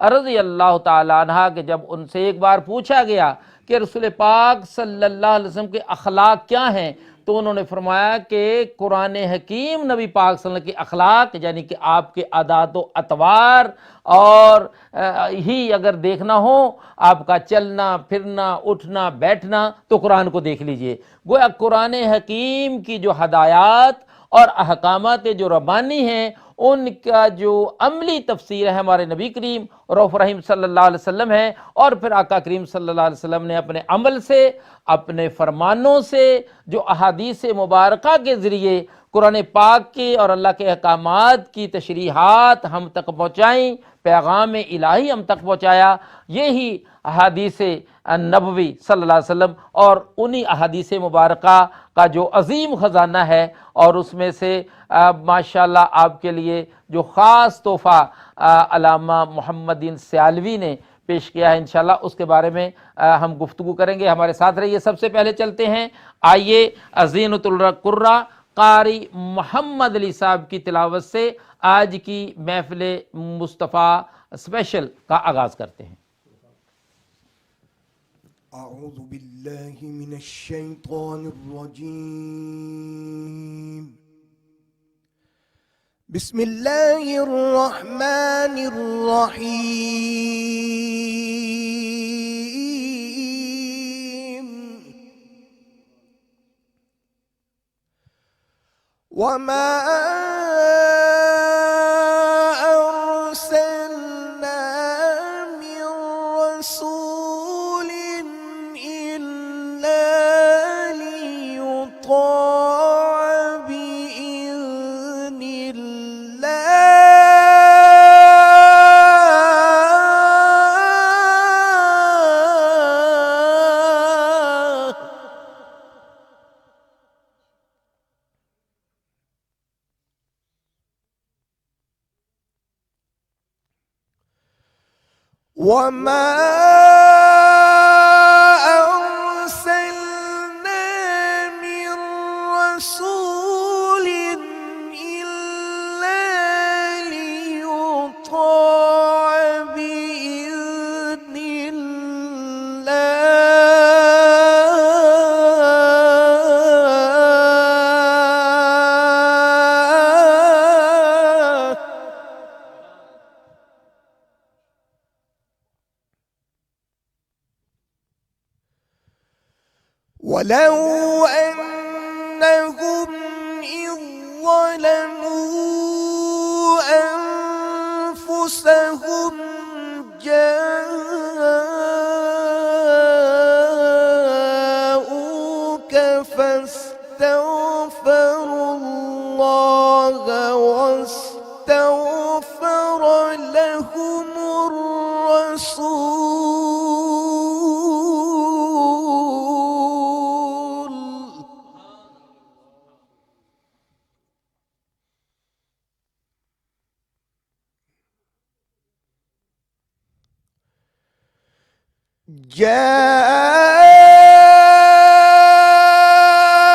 رضی اللہ تعالیٰ عنہ کہ جب ان سے ایک بار پوچھا گیا کہ رسول پاک صلی اللہ علیہ وسلم کے اخلاق کیا ہیں، تو انہوں نے فرمایا کہ قرآن حکیم نبی پاک صلی اللہ علیہ وسلم کے اخلاق، یعنی کہ آپ کے عادات و اطوار اور ہی اگر دیکھنا ہو، آپ کا چلنا پھرنا اٹھنا بیٹھنا، تو قرآن کو دیکھ لیجئے۔ گویا قرآن حکیم کی جو ہدایات اور احکامات جو ربانی ہیں، ان کا جو عملی تفسیر ہے ہمارے نبی کریم رؤوف رحیم صلی اللہ علیہ وسلم ہے، اور پھر آقا کریم صلی اللہ علیہ وسلم نے اپنے عمل سے، اپنے فرمانوں سے، جو احادیث مبارکہ کے ذریعے قرآن پاک کے اور اللہ کے احکامات کی تشریحات ہم تک پہنچائیں، پیغام الہی ہم تک پہنچایا، یہی احادیث نبوی صلی اللہ علیہ وسلم، اور انہی احادیث مبارکہ کا جو عظیم خزانہ ہے، اور اس میں سے ماشاءاللہ آپ کے لیے جو خاص تحفہ علامہ محمد سیالوی نے پیش کیا ہے، انشاءاللہ اس کے بارے میں ہم گفتگو کریں گے۔ ہمارے ساتھ رہیے۔ سب سے پہلے چلتے ہیں، آئیے زینۃ القرہ قاری محمد علی صاحب کی تلاوت سے آج کی محفل مصطفیٰ اسپیشل کا آغاز کرتے ہیں۔ اعوذ باللہ من الشیطان الرجیم، بسم اللہ الرحمن الرحیم، وما أرسلنا من رسول إلا ليطاع بإذن الله، وما أرسلنا من رسول إلا ليطاع بإذن الله، ولو أنهم إذ ظلموا أنفسهم جاءوك فاستغفروا الله واستغفر لهم الرسول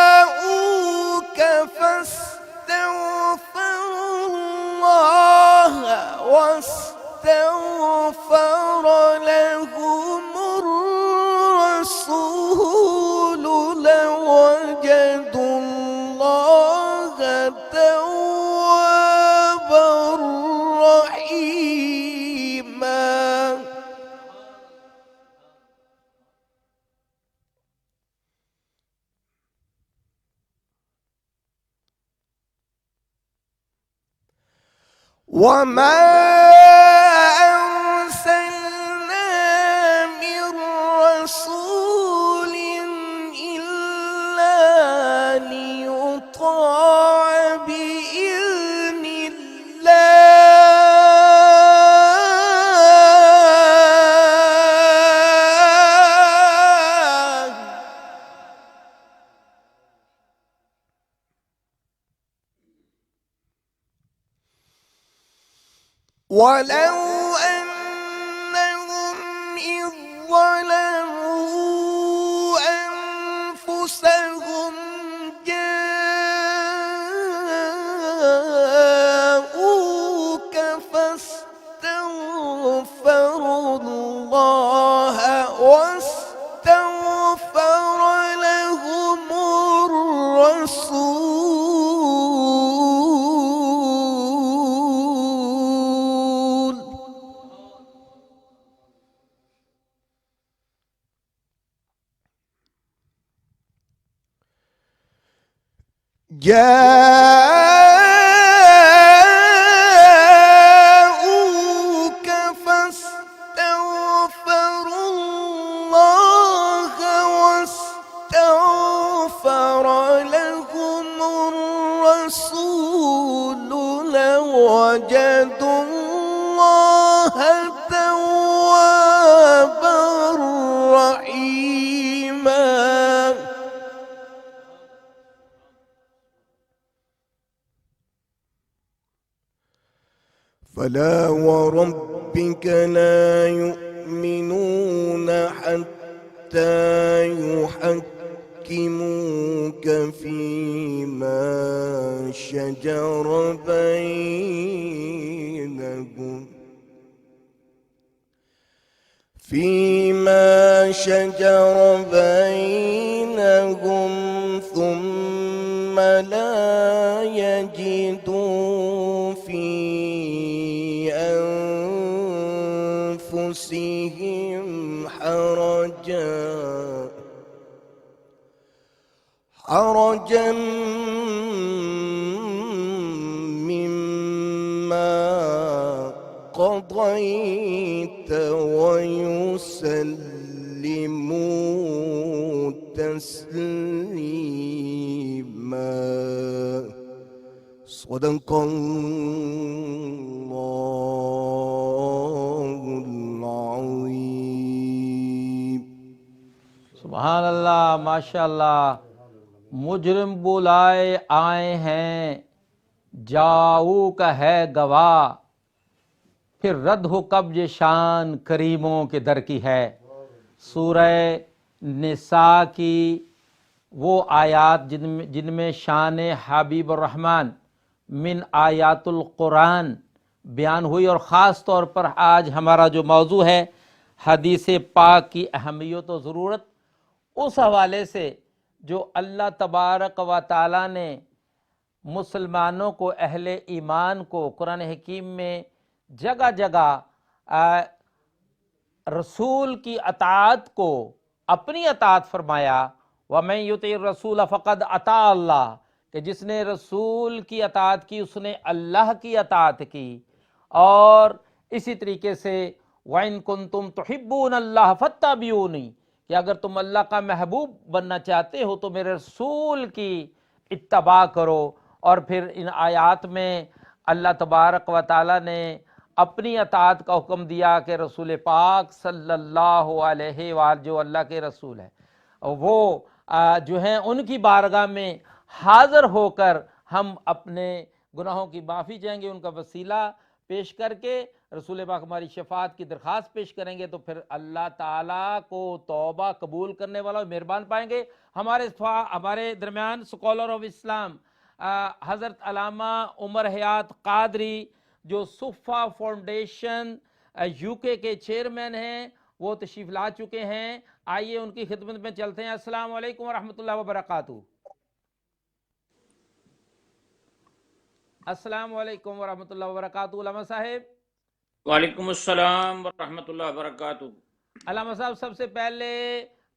جاءوك فاستغفروا الله واستغفر لهم الرسول لوجدوا الله توابا رحيما. وما أرسلنا من رسول إلا ليطاع بإذن الله، ولو أنهم إذ ظلموا أنفسهم جاءوك فاستغفروا جاءوك فاستغفروا الله واستغفر لهم الرسول لوجدوا الله توابا رحيما. فلا وربك لا يؤمنون حتى يحكموك فيما شجر بينهم ثم لا يجدوا في أنفسهم حرجا مما قضيت ويسلموا تسليما. صدق الله العظيم. سبحان اللہ، ماشاء اللہ. مجرم بلائے آئے ہیں، جاؤ کا ہے گواہ، پھر رد ہو قبض شان کریموں کے در کی ہے. سورہ نساء کی وہ آیات جن میں شان حبیب الرحمن من آیات القرآن بیان ہوئی، اور خاص طور پر آج ہمارا جو موضوع ہے حدیث پاک کی اہمیت و ضرورت، اس حوالے سے جو اللہ تبارک و تعالیٰ نے مسلمانوں کو، اہل ایمان کو قرآن حکیم میں جگہ جگہ رسول کی اطاعت کو اپنی اطاعت فرمایا. وَمَن يُطِعِ الرَّسُولَ فَقَدْ أَطَاعَ اللَّهَ، کہ جس نے رسول کی اطاعت کی اس نے اللہ کی اطاعت کی. اور اسی طریقے سے وَإِن كُنتُمْ تُحِبُّونَ اللَّهَ فَاتَّبِعُونِي، کہ اگر تم اللہ کا محبوب بننا چاہتے ہو تو میرے رسول کی اتباع کرو. اور پھر ان آیات میں اللہ تبارک و تعالیٰ نے اپنی اطاعت کا حکم دیا کہ رسول پاک صلی اللہ علیہ وآلہ جو اللہ کے رسول ہیں وہ جو ہیں ان کی بارگاہ میں حاضر ہو کر ہم اپنے گناہوں کی معافی چاہیں گے، ان کا وسیلہ پیش کر کے رسول پاک ہماری شفاعت کی درخواست پیش کریں گے، تو پھر اللہ تعالیٰ کو توبہ قبول کرنے والا مہربان پائیں گے. ہمارے درمیان سکولر آف اسلام حضرت علامہ عمر حیات قادری جو صفہ فاؤنڈیشن یو کے چیئرمین ہیں، وہ تشریف لا چکے ہیں. آئیے ان کی خدمت میں چلتے ہیں. السلام علیکم ورحمۃ اللہ وبرکاتہ. السلام علیکم ورحمۃ اللہ وبرکاتہ. علامہ صاحب. وعلیکم السلام ورحمۃ اللہ وبرکاتہ. علامہ صاحب، سب سے پہلے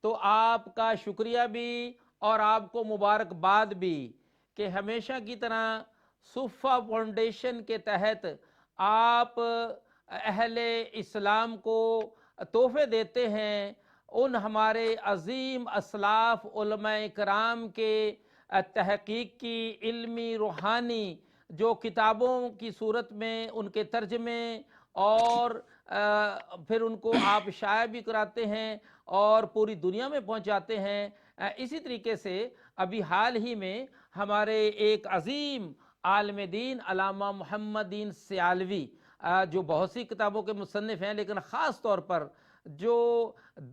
تو آپ کا شکریہ بھی اور آپ کو مبارکباد بھی کہ ہمیشہ کی طرح صفہ فاؤنڈیشن کے تحت آپ اہل اسلام کو تحفے دیتے ہیں ان ہمارے عظیم اسلاف علماء کرام کے تحقیق کی علمی روحانی جو کتابوں کی صورت میں ان کے ترجمے اور پھر ان کو آپ شائع بھی کراتے ہیں اور پوری دنیا میں پہنچاتے ہیں. اسی طریقے سے ابھی حال ہی میں ہمارے ایک عظیم عالم دین علامہ محمد دین سیالوی جو بہت سی کتابوں کے مصنف ہیں، لیکن خاص طور پر جو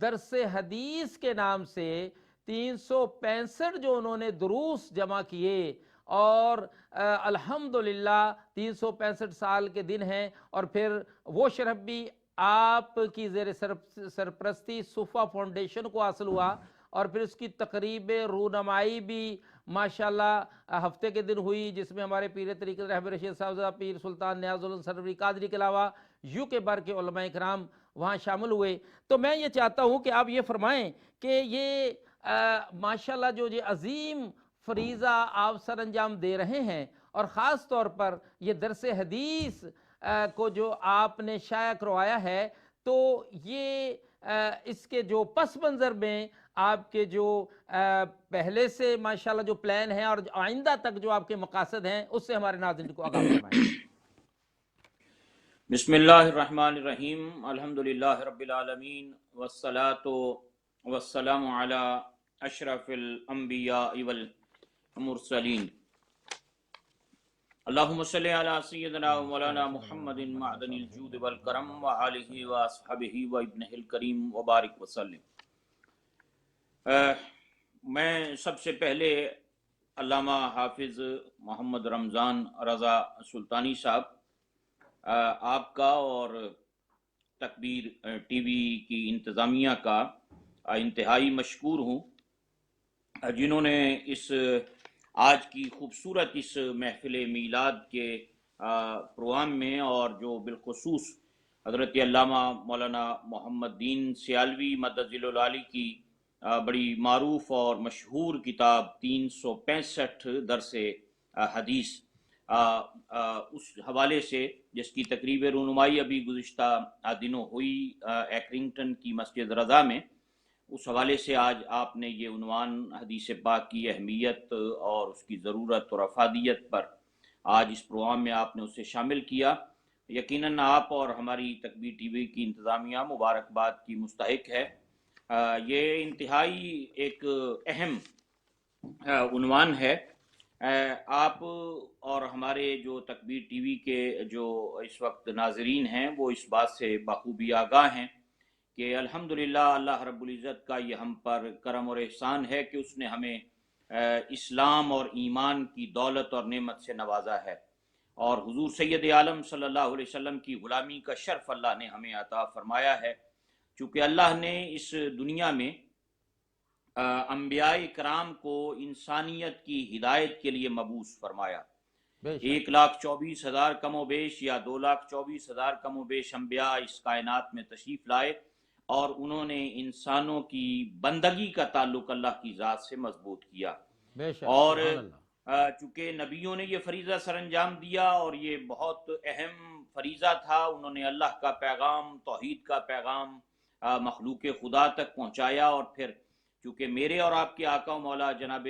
درس حدیث کے نام سے 365 جو انہوں نے دروس جمع کیے، اور الحمدللہ 365 سال کے دن ہیں، اور پھر وہ شرف بھی آپ کی زیر سرپرستی صفہ فاؤنڈیشن کو حاصل ہوا، اور پھر اس کی تقریب رونمائی بھی ماشاءاللہ ہفتے کے دن ہوئی، جس میں ہمارے پیر طریقت رہبر رشید صاحبزادہ پیر سلطان نیاز الدین سروری قادری کے علاوہ یو کے بر کے علماء کرام وہاں شامل ہوئے. تو میں یہ چاہتا ہوں کہ آپ یہ فرمائیں کہ یہ ماشاءاللہ جو یہ عظیم فریضہ آپ سر انجام دے رہے ہیں، اور خاص طور پر یہ درس حدیث کو جو آپ نے شائع کروایا ہے، تو یہ اس کے جو پس منظر میں آپ کے جو پہلے سے ماشاءاللہ جو پلان ہیں اور آئندہ تک جو آپ کے مقاصد ہیں، اس سے ہمارے ناظرین کو آگاہ فرمائیں۔ بسم اللہ الرحمن الرحیم، الحمدللہ رب العالمین، والصلاة والسلام علی اشرف الانبیاء والمرسلین، اللہم صلی علی سیدنا و مولانا محمد معدن الجود والکرم وآلہ واصحابہ وابنہ الکریم وبارک وسلم۔ میں سب سے پہلے علامہ حافظ محمد رمضان رضا سلطانی صاحب آپ کا اور تکبیر ٹی وی کی انتظامیہ کا انتہائی مشکور ہوں، جنہوں نے اس آج کی خوبصورت اس محفل میلاد کے پروگرام میں، اور جو بالخصوص حضرت علامہ مولانا محمد دین سیالوی مدظل العالی کی بڑی معروف اور مشہور کتاب 365 درس حدیث، اس حوالے سے جس کی تقریب رونمائی ابھی گزشتہ دنوں ہوئی ایکرنگٹن کی مسجد رضا میں، اس حوالے سے آج آپ نے یہ عنوان حدیث پاک کی اہمیت اور اس کی ضرورت اور افادیت پر آج اس پروگرام میں آپ نے اسے شامل کیا۔ یقیناً آپ اور ہماری تکبیر ٹی وی کی انتظامیہ مبارکباد کی مستحق ہے۔ یہ انتہائی ایک اہم عنوان ہے۔ آپ اور ہمارے جو تکبیر ٹی وی کے جو اس وقت ناظرین ہیں وہ اس بات سے بخوبی آگاہ ہیں کہ الحمدللہ اللہ رب العزت کا یہ ہم پر کرم اور احسان ہے کہ اس نے ہمیں اسلام اور ایمان کی دولت اور نعمت سے نوازا ہے، اور حضور سید عالم صلی اللہ علیہ وسلم کی غلامی کا شرف اللہ نے ہمیں عطا فرمایا ہے، چونکہ اللہ نے اس دنیا میں انبیاء کرام کو انسانیت کی ہدایت کے لیے مبعوث فرمایا۔ 1,24,000 کم و بیش یا 2,24,000 کم و بیش انبیاء اس کائنات میں تشریف لائے، اور انہوں نے انسانوں کی بندگی کا تعلق اللہ کی ذات سے مضبوط کیا، اور چونکہ نبیوں نے یہ فریضہ سر انجام دیا اور یہ بہت اہم فریضہ تھا، انہوں نے اللہ کا پیغام، توحید کا پیغام مخلوق خدا تک پہنچایا، اور پھر چونکہ میرے اور آپ کے آقا و مولا جناب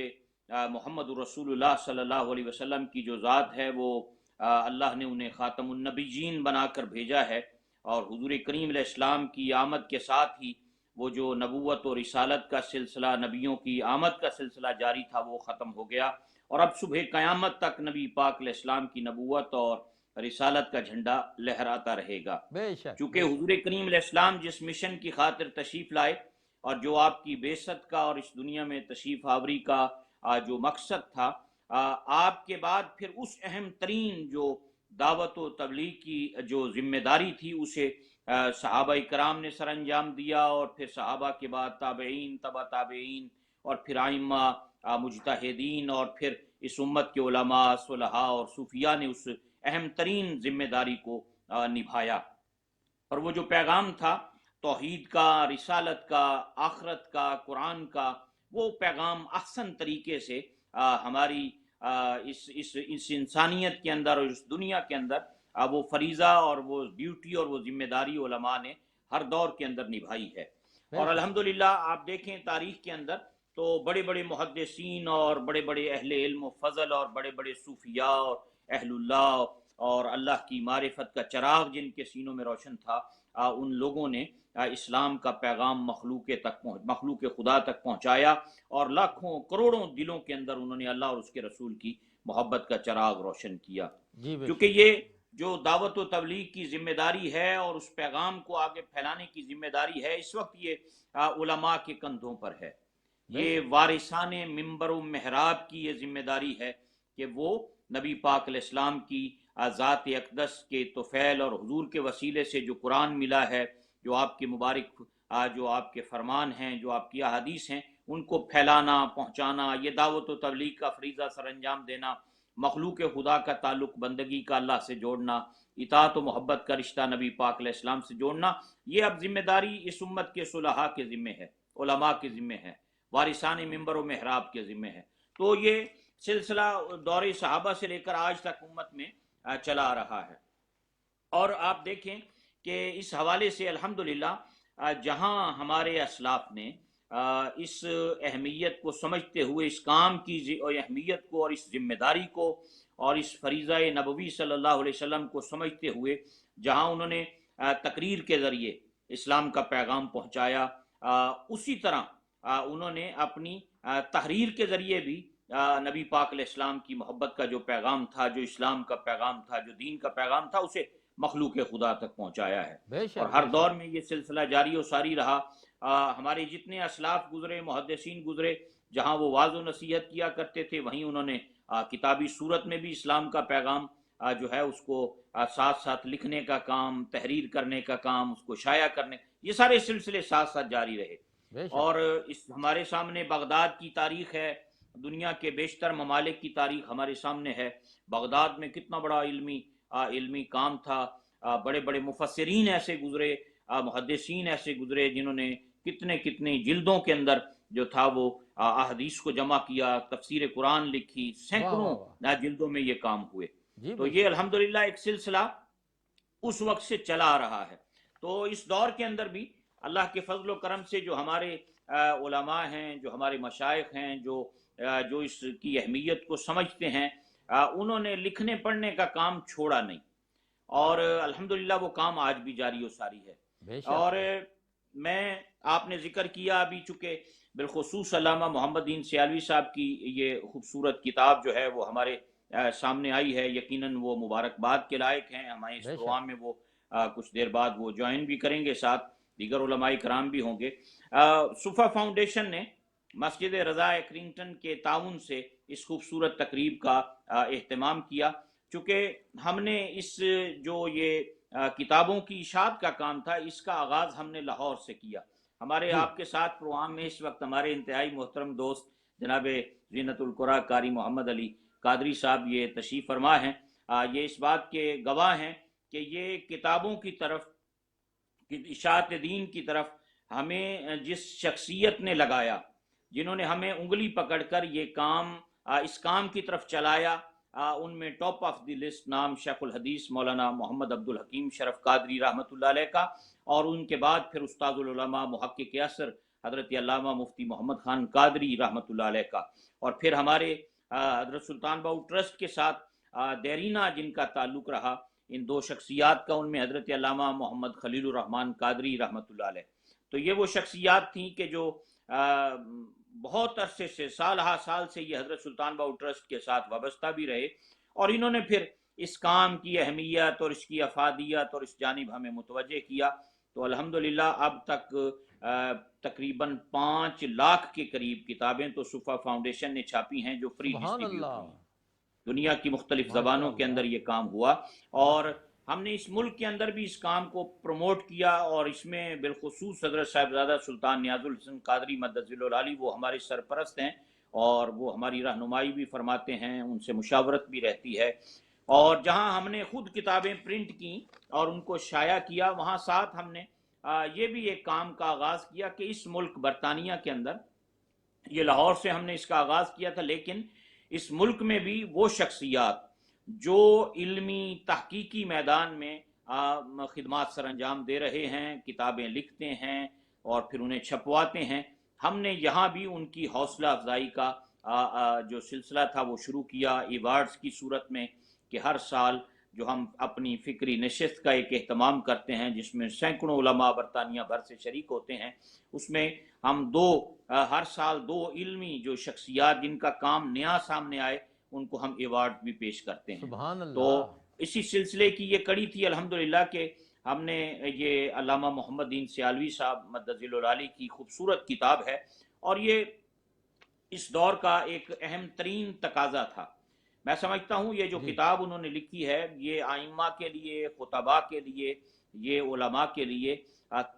محمد رسول اللہ صلی اللہ علیہ وسلم کی جو ذات ہے وہ اللہ نے انہیں خاتم النبیین بنا کر بھیجا ہے، اور حضور کریم علیہ السلام کی آمد کے ساتھ ہی وہ جو نبوت اور رسالت کا سلسلہ، نبیوں کی آمد کا سلسلہ جاری تھا وہ ختم ہو گیا، اور اب صبح قیامت تک نبی پاک علیہ السلام کی نبوت اور رسالت کا جھنڈا لہراتا رہے گا۔ چونکہ حضور کریم علیہ السلام جس مشن کی خاطر تشریف لائے اور جو آپ کی بعثت کا اور اس دنیا میں تشریف آوری کا جو مقصد تھا، آپ کے بعد پھر اس اہم ترین جو دعوت و تبلیغ کی جو ذمہ داری تھی اسے صحابہ کرام نے سر انجام دیا، اور پھر صحابہ کے بعد تابعین، تبع تابعین، اور پھر ائمہ مجتہدین، اور پھر اس امت کے علماء، صلحاء اور صوفیاء نے اس اہم ترین ذمہ داری کو نبھایا، اور وہ جو پیغام تھا توحید کا، رسالت کا، آخرت کا، قرآن کا، وہ پیغام احسن طریقے سے ہماری اس انسانیت کے اندر اور اس دنیا کے اندر وہ فریضہ اور وہ ڈیوٹی اور وہ ذمہ داری علماء نے ہر دور کے اندر نبھائی ہے۔ اور الحمدللہ آپ دیکھیں تاریخ کے اندر تو بڑے بڑے محدثین اور بڑے بڑے اہل علم و فضل اور بڑے بڑے صوفیاء اور اہل اللہ اور اللہ کی معرفت کا چراغ جن کے سینوں میں روشن تھا، ان لوگوں نے اسلام کا پیغام مخلوق خدا تک پہنچایا، اور لاکھوں کروڑوں دلوں کے اندر انہوں نے اللہ اور اس کے رسول کی محبت کا چراغ روشن کیا۔ کیونکہ یہ جو دعوت و تبلیغ کی ذمہ داری ہے اور اس پیغام کو آگے پھیلانے کی ذمہ داری ہے، اس وقت یہ علماء کے کندھوں پر ہے۔ یہ وارثان منبر و محراب کی یہ ذمہ داری ہے کہ وہ نبی پاک علیہ السلام کی ذات اقدس کے طفیل اور حضور کے وسیلے سے جو قرآن ملا ہے، جو آپ کے مبارک جو آپ کے فرمان ہیں، جو آپ کی احادیث ہیں، ان کو پھیلانا، پہنچانا، یہ دعوت و تبلیغ کا فریضہ سر انجام دینا، مخلوق خدا کا تعلق بندگی کا اللہ سے جوڑنا، اطاعت و محبت کا رشتہ نبی پاک علیہ السلام سے جوڑنا، یہ اب ذمہ داری اس امت کے صلحاء کے ذمہ ہے، علماء کے ذمہ ہے، وارثان منبر و محراب کے ذمہ ہے۔ تو یہ سلسلہ دور صحابہ سے لے کر آج تک امت میں چلا آ رہا ہے. اور آپ دیکھیں کہ اس حوالے سے الحمدللہ جہاں ہمارے اسلاف نے اس اہمیت کو سمجھتے ہوئے اس کام کی اہمیت کو اور اس ذمہ داری کو اور اس فریضہ نبوی صلی اللہ علیہ وسلم کو سمجھتے ہوئے جہاں انہوں نے تقریر کے ذریعے اسلام کا پیغام پہنچایا، اسی طرح انہوں نے اپنی تحریر کے ذریعے بھی نبی پاک علیہ السلام کی محبت کا جو پیغام تھا، جو اسلام کا پیغام تھا، جو دین کا پیغام تھا، اسے مخلوق خدا تک پہنچایا ہے. اور ہر دور میں یہ سلسلہ جاری و ساری رہا. ہمارے جتنے اسلاف گزرے، محدثین گزرے، جہاں وہ واعظ و نصیحت کیا کرتے تھے، وہیں انہوں نے کتابی صورت میں بھی اسلام کا پیغام جو ہے اس کو ساتھ ساتھ لکھنے کا کام، تحریر کرنے کا کام، اس کو شائع کرنے، یہ سارے سلسلے ساتھ ساتھ جاری رہے. اور ہمارے سامنے بغداد کی تاریخ ہے، دنیا کے بیشتر ممالک کی تاریخ ہمارے سامنے ہے. بغداد میں کتنا بڑا علمی کام تھا، بڑے بڑے مفسرین ایسے گزرے، محدثین ایسے گزرے جنہوں نے کتنے جلدوں کے اندر جو تھا وہ احادیث کو جمع کیا، تفسیر قرآن لکھی، سینکڑوں جلدوں میں یہ کام ہوئے. تو یہ الحمدللہ ایک سلسلہ اس وقت سے چلا آ رہا ہے. تو اس دور کے اندر بھی اللہ کے فضل و کرم سے جو ہمارے علماء ہیں، جو ہمارے مشائخ ہیں، جو اس کی اہمیت کو سمجھتے ہیں، انہوں نے لکھنے پڑھنے کا کام چھوڑا نہیں، اور الحمدللہ وہ کام آج بھی جاری و ساری ہے. اور آپ نے ذکر کیا ابھی، چونکہ بالخصوص علامہ محمد دین سیالوی صاحب کی یہ خوبصورت کتاب جو ہے وہ ہمارے سامنے آئی ہے، یقیناً وہ مبارکباد کے لائق ہیں. ہمارے اس پروگرام میں وہ کچھ دیر بعد وہ جوائن بھی کریں گے، ساتھ دیگر علماء کرام بھی ہوں گے. صفا فاؤنڈیشن نے مسجد رضا ایکرنگٹن کے تعاون سے اس خوبصورت تقریب کا اہتمام کیا. چونکہ ہم نے اس جو یہ کتابوں کی اشاعت کا کام تھا، اس کا آغاز ہم نے لاہور سے کیا. ہمارے آپ کے ساتھ پروگرام میں اس وقت ہمارے انتہائی محترم دوست جناب زینت القرا قاری محمد علی قادری صاحب یہ تشریف فرما ہیں. یہ اس بات کے گواہ ہیں کہ یہ کتابوں کی طرف، اشاعت دین کی طرف ہمیں جس شخصیت نے لگایا، جنہوں نے ہمیں انگلی پکڑ کر یہ کام، اس کام کی طرف چلایا، ان میں ٹاپ آف دی لسٹ نام شیخ الحدیث مولانا محمد عبد الحکیم شرف قادری رحمۃ اللہ علیہ کا، اور ان کے بعد پھر استاد العلماء محقق اثر حضرت علامہ مفتی محمد خان قادری رحمۃ اللہ علیہ کا، اور پھر ہمارے حضرت سلطان باؤ ٹرسٹ کے ساتھ دیرینہ جن کا تعلق رہا، ان دو شخصیات کا، ان میں حضرت علامہ محمد خلیل الرحمن قادری رحمۃ اللہ علیہ. تو یہ وہ شخصیات تھیں کہ جو بہت عرصے سے، سال ہا سال سے یہ حضرت سلطان باؤ ٹرسٹ کے ساتھ وابستہ بھی رہے، اور انہوں نے پھر اس کام کی اہمیت اور اس کی افادیت اور اس جانب ہمیں متوجہ کیا. تو الحمدللہ اب تک تقریباً 5 لاکھ کے قریب کتابیں تو صفا فاؤنڈیشن نے چھاپی ہیں، جو فری ڈسٹریبیوٹ ہوئی. دنیا کی مختلف زبانوں کے اندر یہ کام ہوا، اور ہم نے اس ملک کے اندر بھی اس کام کو پروموٹ کیا. اور اس میں بالخصوص حضرت صاحبزادہ سلطان نیاز الحسن قادری مدظل العالی وہ ہمارے سرپرست ہیں، اور وہ ہماری رہنمائی بھی فرماتے ہیں، ان سے مشاورت بھی رہتی ہے. اور جہاں ہم نے خود کتابیں پرنٹ کی اور ان کو شائع کیا، وہاں ساتھ ہم نے یہ بھی ایک کام کا آغاز کیا کہ اس ملک برطانیہ کے اندر، یہ لاہور سے ہم نے اس کا آغاز کیا تھا، لیکن اس ملک میں بھی وہ شخصیات جو علمی تحقیقی میدان میں خدمات سر انجام دے رہے ہیں، کتابیں لکھتے ہیں اور پھر انہیں چھپواتے ہیں، ہم نے یہاں بھی ان کی حوصلہ افزائی کا جو سلسلہ تھا وہ شروع کیا ایوارڈز کی صورت میں، کہ ہر سال جو ہم اپنی فکری نشست کا ایک اہتمام کرتے ہیں، جس میں سینکڑوں علماء برطانیہ بھر سے شریک ہوتے ہیں، اس میں ہم ہر سال 2 علمی جو شخصیات جن کا کام نیا سامنے آئے، ان کو ہم ایوارڈ بھی پیش کرتے ہیں. سبحان اللہ. تو اسی سلسلے کی یہ کڑی تھی الحمدللہ کہ ہم نے یہ علامہ محمد دین سیالوی صاحب مدظل العالی کی خوبصورت کتاب ہے، اور یہ اس دور کا ایک اہم ترین تقاضا تھا. میں سمجھتا ہوں یہ جو کتاب انہوں نے لکھی ہے، یہ ائمہ کے لیے، خطباء کے لیے، یہ علماء کے لیے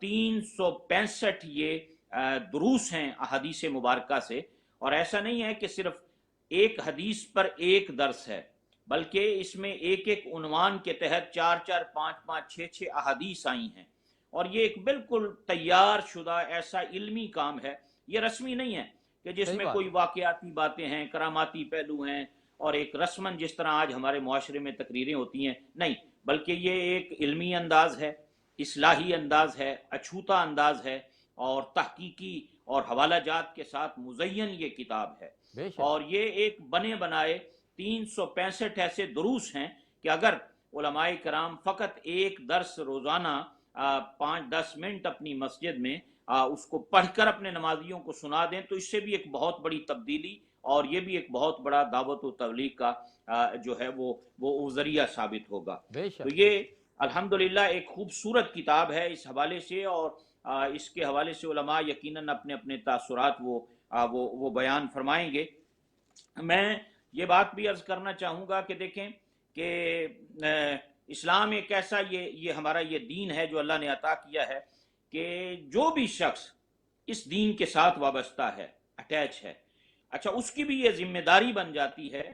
365 یہ دروس ہیں احادیث مبارکہ سے. اور ایسا نہیں ہے کہ صرف ایک حدیث پر ایک درس ہے، بلکہ اس میں ایک ایک عنوان کے تحت 4 5 6 احادیث آئی ہیں. اور یہ ایک بالکل تیار شدہ ایسا علمی کام ہے، یہ رسمی نہیں ہے کہ جس میں کوئی واقعاتی باتیں ہیں، کراماتی پہلو ہیں، اور ایک رسمن جس طرح آج ہمارے معاشرے میں تقریریں ہوتی ہیں، نہیں، بلکہ یہ ایک علمی انداز ہے، اصلاحی انداز ہے، اچھوتا انداز ہے، اور تحقیقی اور حوالہ جات کے ساتھ مزین یہ کتاب ہے۔ اور یہ ایک بنے بنائے 365 ایسے دروس ہیں کہ اگر علماء کرام فقط ایک درس روزانہ 5-10 منٹ اپنی مسجد میں اس کو پڑھ کر اپنے نمازیوں کو سنا دیں تو اس سے بھی ایک بہت بڑی تبدیلی اور یہ بھی ایک بہت بڑا دعوت و تبلیغ کا جو ہے وہ ذریعہ ثابت ہوگا۔ تو یہ الحمدللہ ایک خوبصورت کتاب ہے اس حوالے سے، اور اس کے حوالے سے علماء یقیناً اپنے اپنے تاثرات وہ بیان فرمائیں گے۔ میں یہ بات بھی عرض کرنا چاہوں گا کہ دیکھیں کہ اسلام ایک ایسا یہ ہمارا یہ دین ہے جو اللہ نے عطا کیا ہے کہ جو بھی شخص اس دین کے ساتھ وابستہ ہے، اٹیچ ہے، اچھا اس کی بھی یہ ذمہ داری بن جاتی ہے،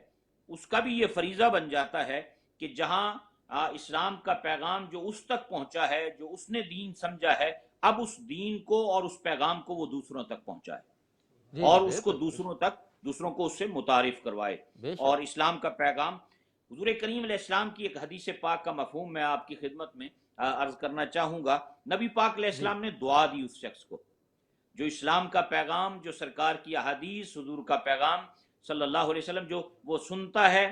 اس کا بھی یہ فریضہ بن جاتا ہے کہ جہاں اسلام کا پیغام جو اس تک پہنچا ہے، جو اس نے دین سمجھا ہے، اب اس دین کو اور اس پیغام کو وہ دوسروں تک پہنچائے اور اس کو دوسروں کو اس سے متعارف کروائے۔ اور اسلام کا پیغام، حضور کریم علیہ السلام کی ایک حدیث پاک کا مفہوم میں آپ کی خدمت میں عرض کرنا چاہوں گا۔ نبی پاک علیہ السلام نے دعا دی اس شخص کو جو اسلام کا پیغام، جو سرکار کی احادیث، حضور کا پیغام صلی اللہ علیہ وسلم جو وہ سنتا ہے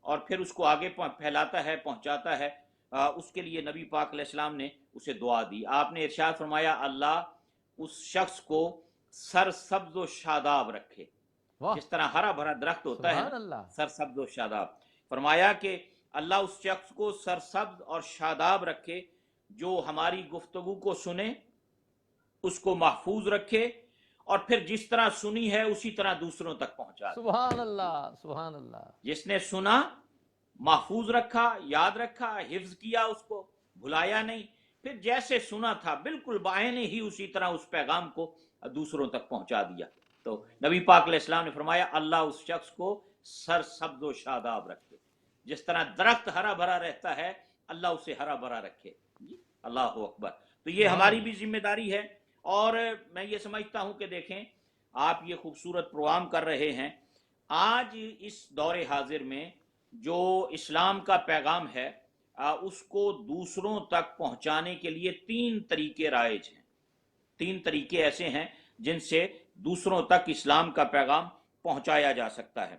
اور پھر اس کو آگے پھیلاتا ہے، پہنچاتا ہے، اس کے لیے نبی پاک علیہ السلام نے اسے دعا دی۔ آپ نے ارشاد فرمایا اللہ اس شخص کو سرسبز و شاداب رکھے، جس طرح ہرا بھرا درخت ہوتا ہے سرسبز و شاداب، فرمایا کہ اللہ اس شخص کو سرسبز اور شاداب رکھے جو ہماری گفتگو کو سنے، اس کو محفوظ رکھے، اور پھر جس طرح سنی ہے اسی طرح دوسروں تک پہنچا دے۔ سبحان اللہ، سبحان اللہ۔ جس نے سنا، محفوظ رکھا، یاد رکھا، حفظ کیا، اس کو بھلایا نہیں، پھر جیسے سنا تھا بالکل بعین ہی اسی طرح اس پیغام کو دوسروں تک پہنچا دیا۔ تو نبی پاک علیہ السلام نے فرمایا اللہ اس شخص کو سرسبز و شاداب رکھے، جس طرح درخت ہرا بھرا رہتا ہے اللہ اسے ہرا بھرا رکھے۔ اللہ اکبر۔ تو یہ ہماری بھی ذمہ داری ہے، اور میں یہ سمجھتا ہوں کہ دیکھیں آپ یہ خوبصورت پروگرام کر رہے ہیں، آج اس دور حاضر میں جو اسلام کا پیغام ہے اس کو دوسروں تک پہنچانے کے لیے 3 طریقے رائج ہیں، 3 طریقے ایسے ہیں جن سے دوسروں تک اسلام کا پیغام پہنچایا جا سکتا ہے۔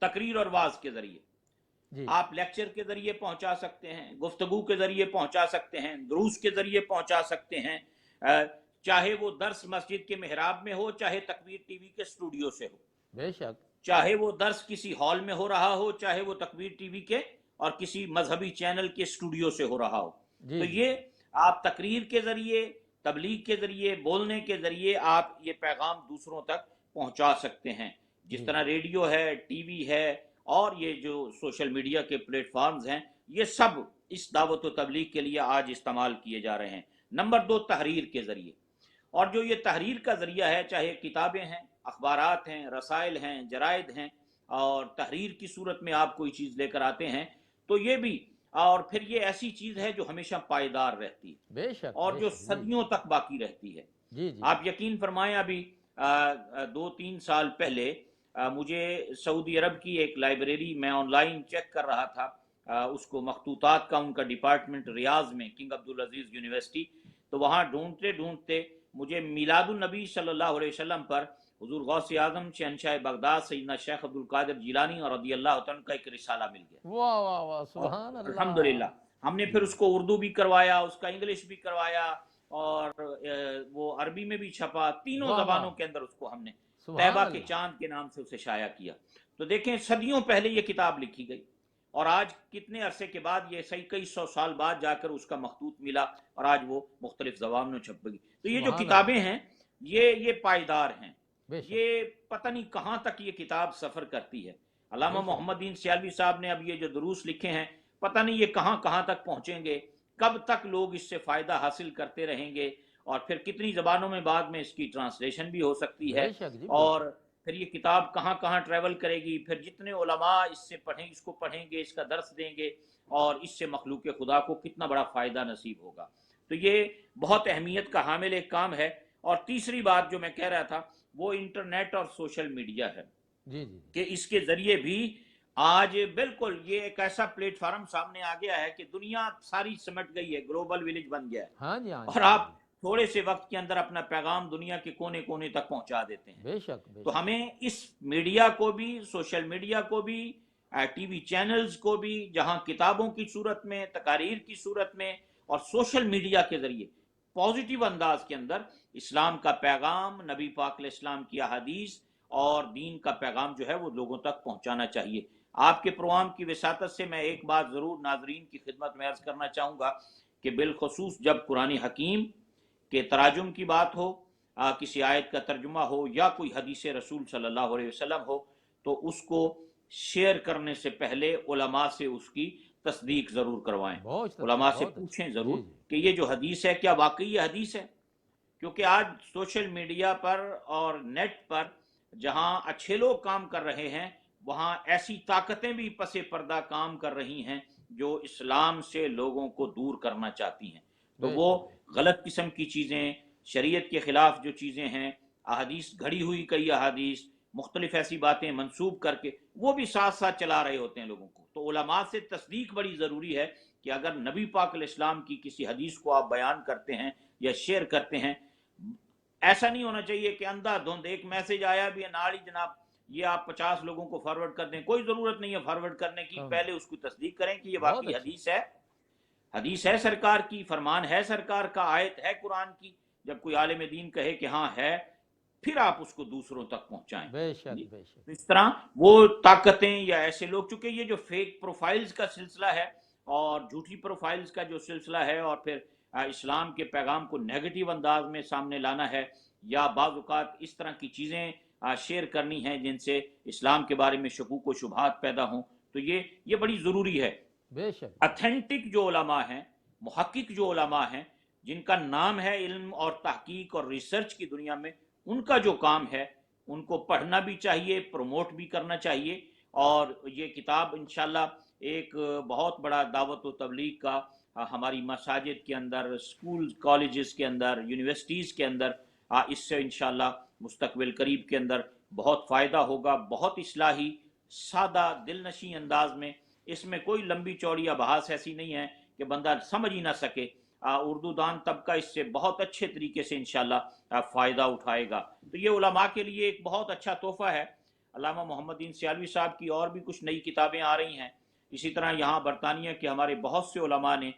تقریر اور واعظ کے ذریعے آپ لیکچر کے ذریعے پہنچا سکتے ہیں، گفتگو کے ذریعے پہنچا سکتے ہیں، دروس کے ذریعے پہنچا سکتے ہیں، چاہے وہ درس مسجد کے محراب میں ہو، چاہے تکبیر ٹی وی کے اسٹوڈیو سے ہو، بے شک، چاہے وہ درس کسی ہال میں ہو رہا ہو، چاہے وہ تکبیر ٹی وی کے اور کسی مذہبی چینل کے اسٹوڈیو سے ہو رہا ہو۔ تو یہ آپ تقریر کے ذریعے، تبلیغ کے ذریعے، بولنے کے ذریعے آپ یہ پیغام دوسروں تک پہنچا سکتے ہیں، جس طرح ریڈیو ہے، ٹی وی ہے، اور یہ جو سوشل میڈیا کے پلیٹ فارمز ہیں، یہ سب اس دعوت و تبلیغ کے لیے آج استعمال کیے جا رہے ہیں۔ نمبر 2 تحریر کے ذریعے، اور جو یہ تحریر کا ذریعہ ہے، چاہے کتابیں ہیں، اخبارات ہیں، رسائل ہیں، جرائد ہیں، اور تحریر کی صورت میں آپ کوئی چیز لے کر آتے ہیں، تو یہ بھی، اور پھر یہ ایسی چیز ہے جو ہمیشہ پائیدار رہتی ہے، بے شک، اور جو صدیوں تک باقی رہتی ہے۔ آپ یقین فرمائیں ابھی 2-3 سال پہلے مجھے سعودی عرب کی ایک لائبریری میں آن لائن چیک کر رہا تھا، اس کو مخطوطات کا ان کا ڈپارٹمنٹ ریاض میں، کنگ عبدالعزیز یونیورسٹی، تو وہاں ڈھونڈتے مجھے میلاد النبی صلی اللہ علیہ وسلم پر حضور غوث اعظم شہنشاہ بغداد سیدنا شیخ عبد القادر جیلانی اور رضی اللہ عنہ کا ایک رسالہ مل گیا۔ واہ واہ واہ، سبحان اللہ۔ الحمدللہ ہم نے پھر اس کو اردو بھی کروایا، اس کا انگلش بھی کروایا، اور وہ عربی میں بھی چھپا، تینوں زبانوں کے اندر اس کو ہم نے طیبہ کے چاند کے نام سے اسے شائع کیا۔ تو دیکھیں صدیوں پہلے یہ کتاب لکھی گئی، اور آج کتنے عرصے کے بعد، یہ کئی 100 سال بعد جا کر اس کا مخطوط ملا، اور آج وہ مختلف زبانوں میں چھپ گئی۔ تو یہ جو کتابیں ہیں یہ پائیدار ہیں، یہ پتہ نہیں کہاں تک یہ کتاب سفر کرتی ہے۔ علامہ محمد دین سیالوی صاحب نے اب یہ جو دروس لکھے ہیں، پتہ نہیں یہ کہاں تک پہنچیں گے، کب تک لوگ اس سے فائدہ حاصل کرتے رہیں گے، اور پھر کتنی زبانوں میں بعد میں اس کی ٹرانسلیشن بھی ہو سکتی ہے، اور پھر یہ کتاب کہاں ٹریول کرے گی، پھر جتنے علماء اس کو پڑھیں گے، اس کا درس دیں گے، اور اس سے مخلوق خدا کو کتنا بڑا فائدہ نصیب ہوگا۔ تو یہ بہت اہمیت کا حامل ایک کام ہے، اور تیسری بات جو میں کہہ رہا تھا وہ انٹرنیٹ اور سوشل میڈیا ہے جی جی کہ اس کے ذریعے بھی آج بالکل یہ ایک ایسا پلیٹ فارم سامنے آ گیا ہے کہ دنیا ساری سمٹ گئی ہے، گلوبل ولیج بن گیا ہے، ہاں جی ہاں اور جی آپ تھوڑے سے وقت کے اندر اپنا پیغام دنیا کے کونے کونے تک پہنچا دیتے ہیں۔ بے شک بے تو شک ہمیں اس میڈیا کو بھی، سوشل میڈیا کو بھی، ٹی وی چینلز کو بھی، جہاں کتابوں کی صورت میں، تقاریر کی صورت میں اور سوشل میڈیا کے ذریعے پازیٹیو انداز کے اندر اسلام کا پیغام، نبی پاک علیہ السلام کی احادیث اور دین کا پیغام جو ہے وہ لوگوں تک پہنچانا چاہیے۔ آپ کے پروگرام کی وساطت سے میں ایک بات ضرور ناظرین کی خدمت میں عرض کرنا چاہوں گا کہ بالخصوص جب قرآن حکیم کے تراجم کی بات ہو، کسی آیت کا ترجمہ ہو یا کوئی حدیث رسول صلی اللہ علیہ وسلم ہو، تو اس کو شیئر کرنے سے پہلے علماء سے اس کی تصدیق ضرور کروائیں، بہت علماء سے بہت پوچھیں اچھا ضرور جی جی کہ یہ جو حدیث ہے کیا واقعی یہ حدیث ہے، کیونکہ آج سوشل میڈیا پر اور نیٹ پر جہاں اچھے لوگ کام کر رہے ہیں، وہاں ایسی طاقتیں بھی پس پردہ کام کر رہی ہیں جو اسلام سے لوگوں کو دور کرنا چاہتی ہیں۔ تو بے وہ شک غلط قسم کی چیزیں، شریعت کے خلاف جو چیزیں ہیں، احادیث گھڑی ہوئی کئی احادیث، مختلف ایسی باتیں منسوب کر کے وہ بھی ساتھ ساتھ چلا رہے ہوتے ہیں لوگوں کو۔ تو علماء سے تصدیق بڑی ضروری ہے کہ اگر نبی پاک علیہ السلام کی کسی حدیث کو آپ بیان کرتے ہیں یا شیئر کرتے ہیں، ایسا نہیں ہونا چاہیے کہ اندھا دھند ایک میسج آیا بھی ہے ناڑی جناب یہ آپ 50 لوگوں کو فارورڈ کر دیں، کوئی ضرورت نہیں ہے فارورڈ کرنے کی، پہلے اس کو تصدیق کریں کہ یہ بہت واقعی اچھا حدیث ہے، حدیث ہے سرکار کی، فرمان ہے سرکار کا، آیت ہے قرآن کی۔ جب کوئی عالم دین کہے کہ ہاں ہے، پھر آپ اس کو دوسروں تک پہنچائیں۔ بے شک جی، بے شک تو اس طرح وہ طاقتیں یا ایسے لوگ، چونکہ یہ جو فیک پروفائلز کا سلسلہ ہے اور جھوٹی پروفائلز کا جو سلسلہ ہے، اور پھر اسلام کے پیغام کو نیگیٹو انداز میں سامنے لانا ہے، یا بعض اوقات اس طرح کی چیزیں شیئر کرنی ہیں جن سے اسلام کے بارے میں شکوک و شبہات پیدا ہوں، تو یہ بڑی ضروری ہے۔ بے شک اتھینٹک جو علماء ہیں، محقق جو علماء ہیں، جن کا نام ہے علم اور تحقیق اور ریسرچ کی دنیا میں، ان کا جو کام ہے ان کو پڑھنا بھی چاہیے، پروموٹ بھی کرنا چاہیے، اور یہ کتاب انشاءاللہ ایک بہت بڑا دعوت و تبلیغ کا ہماری مساجد کے اندر، اسکول کالجز کے اندر، یونیورسٹیز کے اندر، اس سے انشاءاللہ مستقبل قریب کے اندر بہت فائدہ ہوگا، بہت اصلاحی، سادہ، دل نشیں انداز میں۔ اس میں کوئی لمبی چوڑی ابحاث ایسی نہیں ہے کہ بندہ سمجھ ہی نہ سکے۔ اردو دان طبقہ اس سے بہت اچھے طریقے سے انشاءاللہ فائدہ اٹھائے گا۔ تو یہ علماء کے لیے ایک بہت اچھا تحفہ ہے۔ علامہ محمد دین سیالوی صاحب کی اور بھی کچھ نئی کتابیں آ رہی ہیں، اسی طرح یہاں برطانیہ کے ہمارے بہت سے علماء نے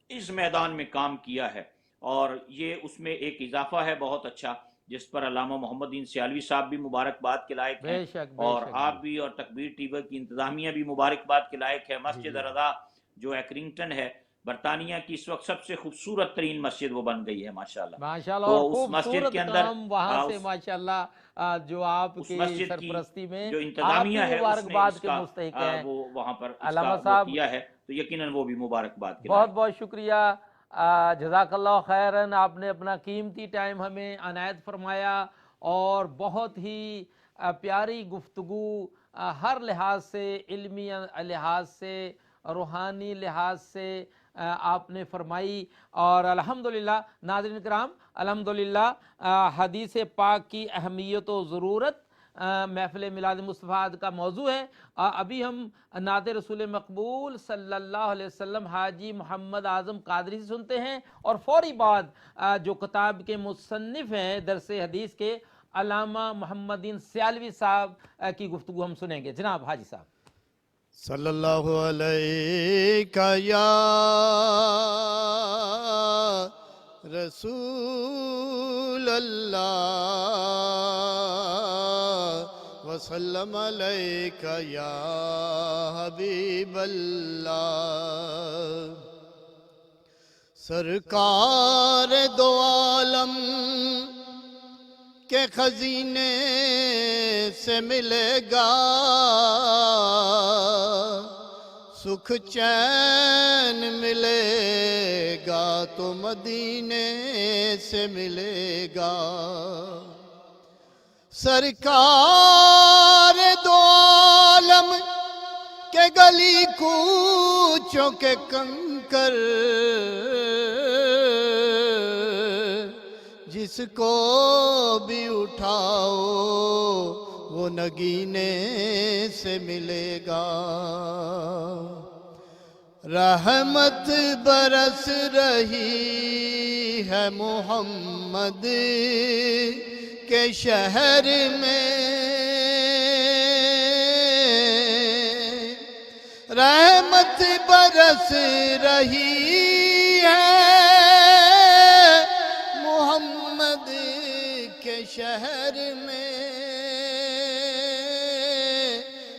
اس میدان میں کام کیا ہے، اور یہ اس میں ایک اضافہ ہے بہت اچھا، جس پر علامہ محمد دین سیالوی صاحب بھی مبارکباد کے لائق ہیں، بے شک بے اور شک آپ جی بھی اور تکبیر ٹی وی کی انتظامیہ بھی مبارکباد کے لائق ہے۔ جی مسجد جی رضا جو ایکرنگٹن ہے برطانیہ کی، اس وقت سب سے خوبصورت ترین مسجد وہ بن گئی ہے ماشاءاللہ۔ ماشاءاللہ، اور تو اس مسجد خوبصورت کے اندر کام وہاں سے ماشاءاللہ جو آپ اس کی مسجد کی سرپرستی میں جو آپ انتظامیہ بھی ہے اس نے مبارکباد اس کے کا مستحق ہیں۔ وہ وہاں پر اس کا علامہ وہ صاحب کیا ہے، تو یقیناً وہ بھی مبارکباد کے بہت لائق۔ بہت شکریہ، جزاک اللہ خیرن، آپ نے اپنا قیمتی ٹائم ہمیں عنایت فرمایا، اور بہت ہی پیاری گفتگو، ہر لحاظ سے، علمی لحاظ سے، روحانی لحاظ سے آپ نے فرمائی۔ اور الحمدللہ ناظرین کرام، الحمدللہ حدیث پاک کی اہمیت و ضرورت محفل میلاد مصطفیٰ کا موضوع ہے۔ ابھی ہم نعت رسول مقبول صلی اللہ علیہ وسلم حاجی محمد اعظم قادری سے سنتے ہیں، اور فوری بعد جو کتاب کے مصنف ہیں درس حدیث کے، علامہ محمد دین سیالوی صاحب کی گفتگو ہم سنیں گے۔ جناب حاجی صاحب۔ صلی اللہ علیہ یا رسول اللہ وسلم علیک یا حبیب اللہ۔ سرکار دو عالم کے خزینے سے ملے گا سکھ چین، ملے گا تو مدینے سے ملے گا۔ سرکار دو عالم کے گلی کوچوں کے کنکر جس کو بھی اٹھاؤ وہ نگینے سے ملے گا۔ رحمت برس رہی ہے محمد کے شہر میں، رحمت برس رہی ہے محمد کے شہر میں،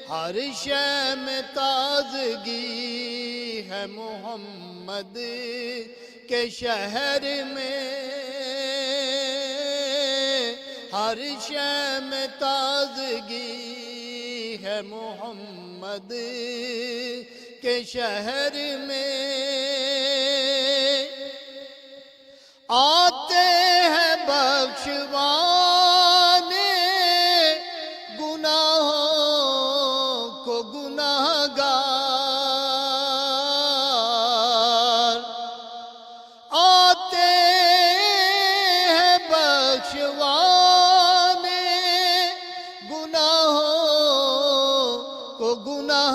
ہر شے میں تازگی ہے محمد کے شہر میں، ہر شے میں تازگی ہے محمد کے شہر میں۔ آتے ہیں بخشوانے گناہوں کو گناہگار، آتے ہیں بخشوانے گناہوں کو گناہگار،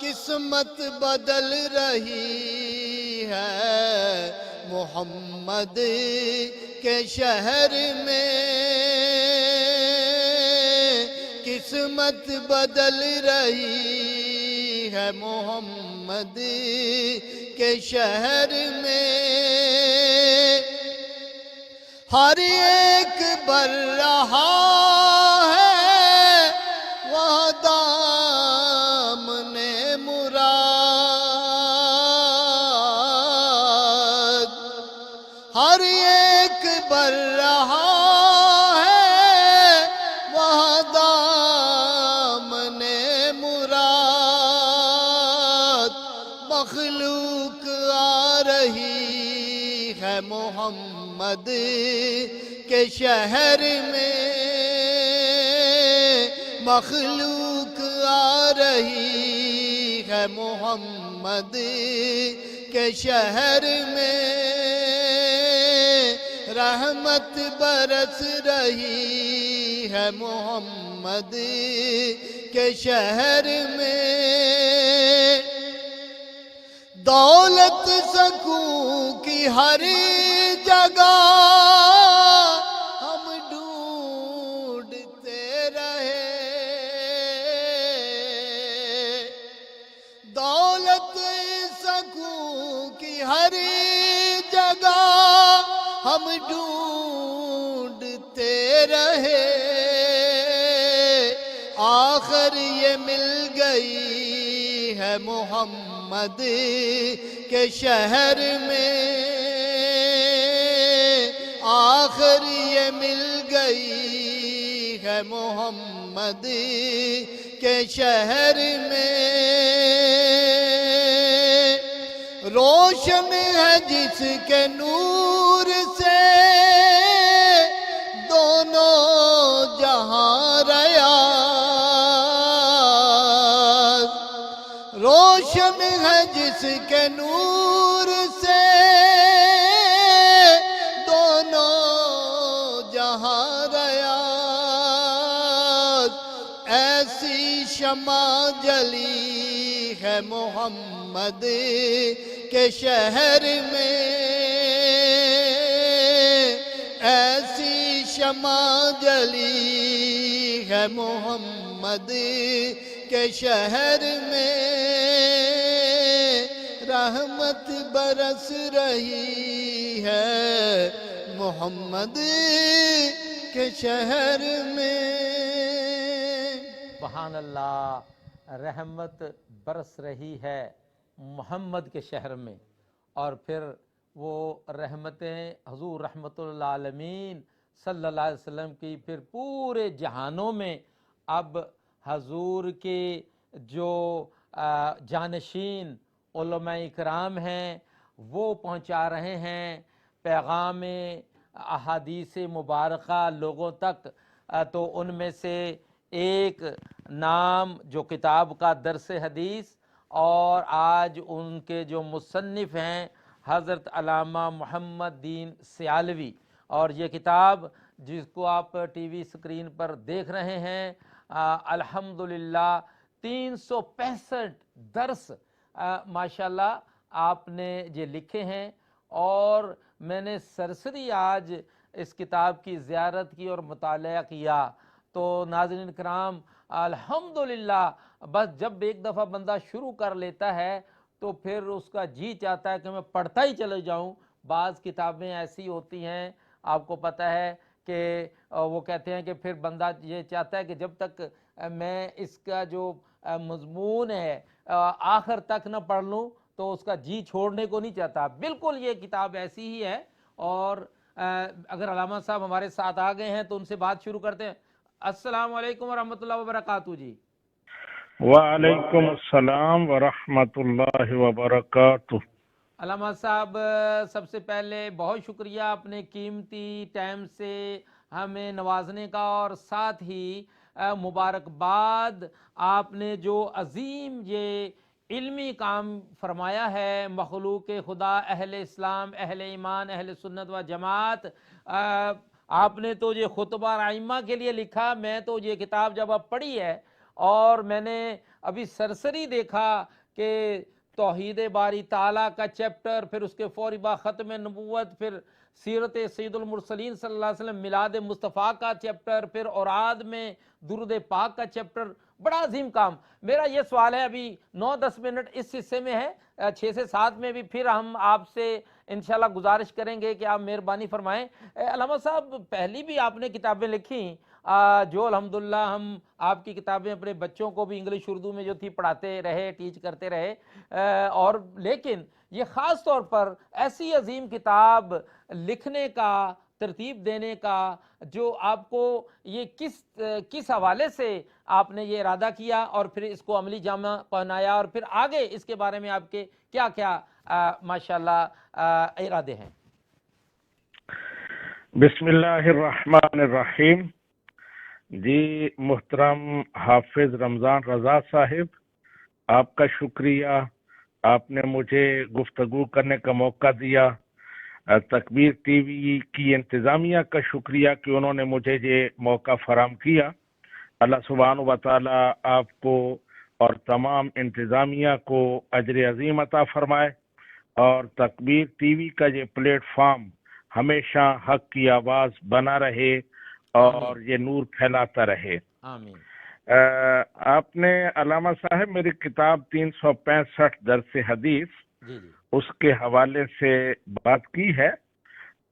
قسمت بدل رہی ہے محمد کے شہر میں، قسمت بدل رہی ہے محمد کے شہر میں، ہر ایک بر رہا ہے وہاں دامن مراد، ہر ایک بر رہا ہے وہاں دامن مراد، مخلوق آ رہی ہے محمد کے شہر میں، مخلوق آ رہی ہے محمد کے شہر میں، رحمت برس رہی ہے محمد کے شہر میں، دولت سکوں کی ہر جگہ ہم ڈھونڈتے رہے، دولت سکوں کی ہر جگہ ہم ڈھونڈتے رہے، آخر یہ مل گئی ہے محمد کے شہر میں، آخر یہ مل گئی ہے محمد کے شہر میں، روشن ہے جس کے نور سے دونوں جہاں ریاض، روشن ہے جس کے نور سے دونوں جہاں ریاض، ایسی شمع جلی ہے محمد کے شہر میں، ایسی شمع جلی ہے محمد کے شہر میں، رحمت برس رہی ہے محمد کے شہر میں۔ سبحان اللہ، رحمت برس رہی ہے محمد کے شہر میں، اور پھر وہ رحمتیں حضور رحمت اللہ عالمین صلی اللہ علیہ وسلم کی پھر پورے جہانوں میں اب حضور کے جو جانشین علماء اکرام ہیں وہ پہنچا رہے ہیں پیغام احادیث مبارکہ لوگوں تک۔ تو ان میں سے ایک نام جو کتاب کا درس حدیث، اور آج ان کے جو مصنف ہیں حضرت علامہ محمد دین سیالوی، اور یہ کتاب جس کو آپ ٹی وی اسکرین پر دیکھ رہے ہیں، الحمدللہ 365 درس ماشاءاللہ آپ نے یہ لکھے ہیں، اور میں نے سرسری آج اس کتاب کی زیارت کی اور مطالعہ کیا تو ناظرین کرام الحمدللہ بس جب ایک دفعہ بندہ شروع کر لیتا ہے تو پھر اس کا جی چاہتا ہے کہ میں پڑھتا ہی چلے جاؤں۔ بعض کتابیں ایسی ہوتی ہیں، آپ کو پتہ ہے کہ وہ کہتے ہیں کہ پھر بندہ یہ چاہتا ہے کہ جب تک میں اس کا جو مضمون ہے آخر تک نہ پڑھ لوں تو اس کا جی چھوڑنے کو نہیں چاہتا۔ بالکل یہ کتاب ایسی ہی ہے، اور اگر علامہ صاحب ہمارے ساتھ آ گئے ہیں تو ان سے بات شروع کرتے ہیں۔ السلام علیکم ورحمۃ اللہ وبرکاتہ جی۔ وعلیکم السلام ورحمۃ اللہ وبرکاتہ۔ علامہ صاحب سب سے پہلے بہت شکریہ اپنے قیمتی ٹائم سے ہمیں نوازنے کا، اور ساتھ ہی مبارکباد آپ نے جو عظیم یہ علمی کام فرمایا ہے مخلوق خدا، اہل اسلام، اہل ایمان، اہل سنت و جماعت۔ آپ نے تو یہ خطبہ ائمہ کے لیے لکھا، میں تو یہ کتاب جب اب پڑھی ہے اور میں نے ابھی سرسری دیکھا کہ توحید باری تعالیٰ کا چیپٹر، پھر اس کے فوری بعد ختم نبوت، پھر سیرت سید المرسلین صلی اللہ علیہ وسلم، میلاد مصطفیٰ کا چیپٹر، پھر اوراد میں درود پاک کا چیپٹر، بڑا عظیم کام۔ میرا یہ سوال ہے، ابھی 9-10 منٹ اس حصے میں ہے، 6 سے 7 میں بھی پھر ہم آپ سے انشاءاللہ گزارش کریں گے کہ آپ مہربانی فرمائیں۔ علامہ صاحب پہلی بھی آپ نے کتابیں لکھیں جو الحمدللہ ہم آپ کی کتابیں اپنے بچوں کو بھی انگلش اردو میں جو تھی پڑھاتے رہے، ٹیچ کرتے رہے، اور لیکن یہ خاص طور پر ایسی عظیم کتاب لکھنے کا، ترتیب دینے کا، جو آپ کو یہ کس حوالے سے آپ نے یہ ارادہ کیا اور پھر اس کو عملی جامہ پہنایا، اور پھر آگے اس کے بارے میں آپ کے کیا کیا ماشاءاللہ ارادے ہیں؟ بسم اللہ الرحمن الرحیم۔ جی محترم حافظ رمضان رضا صاحب، آپ کا شکریہ، آپ نے مجھے گفتگو کرنے کا موقع دیا۔ تکبیر ٹی وی کی انتظامیہ کا شکریہ کہ انہوں نے مجھے یہ موقع فراہم کیا۔ اللہ سبحانہ و تعالی آپ کو اور تمام انتظامیہ کو اجر عظیم عطا فرمائے، اور تکبیر ٹی وی کا یہ پلیٹ فارم ہمیشہ حق کی آواز بنا رہے اور یہ نور پھیلاتا رہے۔ آمین۔ آپ نے علامہ صاحب میری کتاب 365 درس حدیث جی جی اس کے حوالے سے بات کی ہے،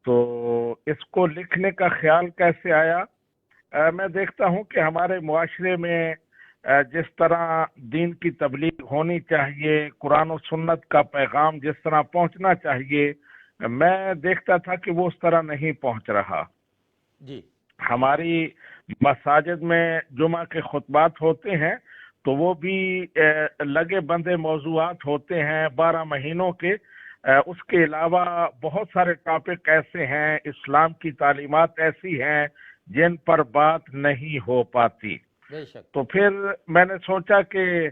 تو اس کو لکھنے کا خیال کیسے آیا؟ میں دیکھتا ہوں کہ ہمارے معاشرے میں جس طرح دین کی تبلیغ ہونی چاہیے، قرآن و سنت کا پیغام جس طرح پہنچنا چاہیے، میں دیکھتا تھا کہ وہ اس طرح نہیں پہنچ رہا۔ جی ہماری مساجد میں جمعہ کے خطبات ہوتے ہیں تو وہ بھی لگے بندے موضوعات ہوتے ہیں 12 مہینوں کے۔ اس کے علاوہ بہت سارے ٹاپک ایسے ہیں، اسلام کی تعلیمات ایسی ہیں جن پر بات نہیں ہو پاتی۔ بے شک۔ تو پھر میں نے سوچا کہ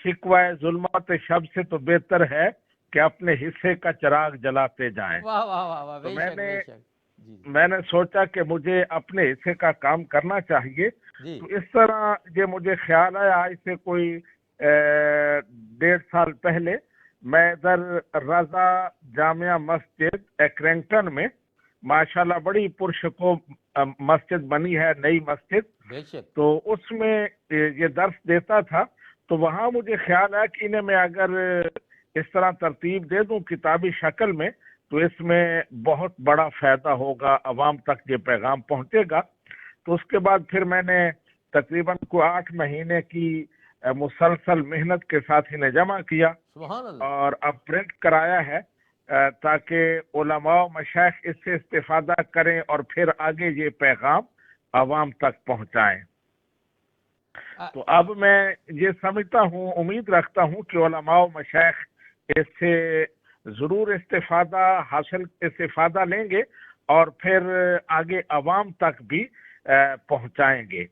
شکوہ ظلمات شب سے تو بہتر ہے کہ اپنے حصے کا چراغ جلاتے جائیں۔ واہ واہ واہ واہ، تو بے شک بے شک۔ جی میں نے سوچا کہ مجھے اپنے حصے کا کام کرنا چاہیے۔ جی تو اس طرح یہ مجھے خیال آیا، آج سے کوئی 1.5 سال پہلے میں ادھر رضا جامعہ مسجد ایکرنگٹن میں، ماشاءاللہ بڑی پرشکوہ مسجد بنی ہے، نئی مسجد، بے شک۔ تو اس میں یہ درس دیتا تھا۔ تو وہاں مجھے خیال آیا کہ انہیں میں اگر اس طرح ترتیب دے دوں کتابی شکل میں تو اس میں بہت بڑا فائدہ ہوگا، عوام تک یہ پیغام پہنچے گا۔ تو اس کے بعد پھر میں نے تقریباً 8 مہینے کی مسلسل محنت کے ساتھ انہیں جمع کیا، سبحان اللہ۔ اور اب پرنٹ کرایا ہے تاکہ علماء و مشائخ اس سے استفادہ کریں اور پھر آگے یہ پیغام عوام تک پہنچائیں۔ تو اب میں یہ سمجھتا ہوں، امید رکھتا ہوں کہ علماء و مشائخ اس سے ضرور استفادہ لیں گے اور پھر آگے عوام تک بھی پہنچائیں گے۔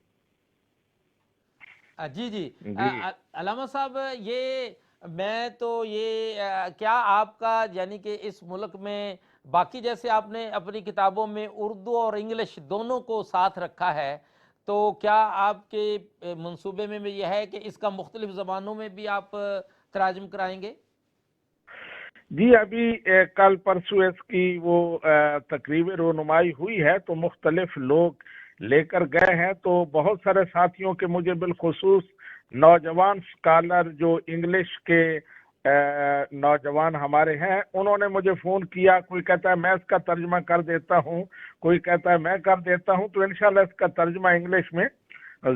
جی جی علامہ صاحب، یہ میں تو یہ کیا آپ کا یعنی کہ اس ملک میں باقی جیسے آپ نے اپنی کتابوں میں اردو اور انگلش دونوں کو ساتھ رکھا ہے، تو کیا آپ کے منصوبے میں بھی یہ ہے کہ اس کا مختلف زبانوں میں بھی آپ تراجم کرائیں گے؟ جی ابھی کل پرسوں اس کی وہ تقریب رونمائی ہوئی ہے تو مختلف لوگ لے کر گئے ہیں، تو بہت سارے ساتھیوں کے مجھے بالخصوص نوجوان سکالر جو انگلش کے نوجوان ہمارے ہیں، انہوں نے مجھے فون کیا، کوئی کہتا ہے میں اس کا ترجمہ کر دیتا ہوں، کوئی کہتا ہے میں کر دیتا ہوں، تو انشاءاللہ اس کا ترجمہ انگلش میں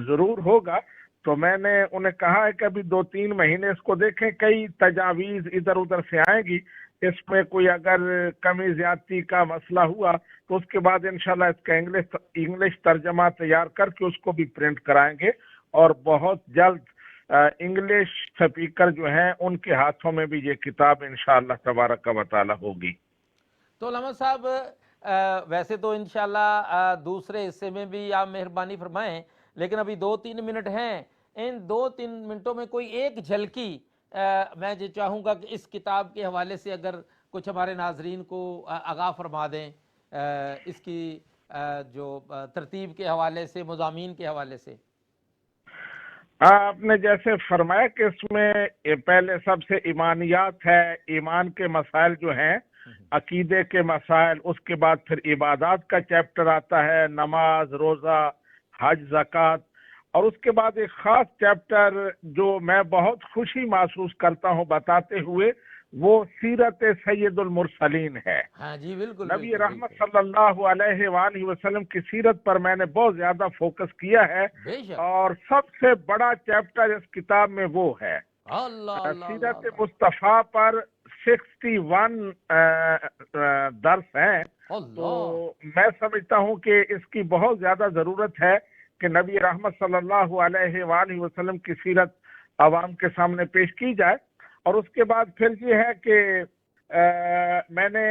ضرور ہوگا۔ تو میں نے انہیں کہا ہے کہ ابھی 2-3 مہینے اس کو دیکھیں، کئی تجاویز ادھر ادھر سے آئیں گی، اس میں کوئی اگر کمی زیادتی کا مسئلہ ہوا تو اس کے بعد انشاءاللہ اس کا انگلش ترجمہ تیار کر کے اس کو بھی پرنٹ کرائیں گے، اور بہت جلد انگلش سپیکر جو ہیں ان کے ہاتھوں میں بھی یہ کتاب انشاءاللہ تبارک و تعالی ہوگی۔ تو علامہ صاحب ویسے تو انشاءاللہ دوسرے حصے میں بھی آپ مہربانی فرمائیں، لیکن ابھی 2-3 منٹ ہیں، ان 2-3 منٹوں میں کوئی ایک جھلکی میں جو چاہوں گا کہ اس کتاب کے حوالے سے اگر کچھ ہمارے ناظرین کو آگاہ فرما دیں، اس کی جو ترتیب کے حوالے سے، مضامین کے حوالے سے۔ آپ نے جیسے فرمایا کہ اس میں پہلے سب سے ایمانیات ہے، ایمان کے مسائل جو ہیں، عقیدے کے مسائل، اس کے بعد پھر عبادات کا چیپٹر آتا ہے، نماز، روزہ، حج، زکوٰۃ، اور اس کے بعد ایک خاص چیپٹر جو میں بہت خوشی محسوس کرتا ہوں بتاتے ہوئے، وہ سیرت سید المرسلین ہے۔ ہاں جی بالکل، نبی بالکل، رحمت بالکل، صلی اللہ علیہ وآلہ وسلم کی سیرت پر میں نے بہت زیادہ فوکس کیا ہے، بے شک، اور سب سے بڑا چیپٹر اس کتاب میں وہ ہے۔ اللہ اللہ اللہ سیرت اللہ مصطفیٰ پر 61 درس ہیں، تو اللہ، میں سمجھتا ہوں کہ اس کی بہت زیادہ ضرورت ہے کہ نبی رحمت صلی اللہ علیہ وآلہ وسلم کی سیرت عوام کے سامنے پیش کی جائے۔ اور اس کے بعد پھر یہ ہے کہ میں نے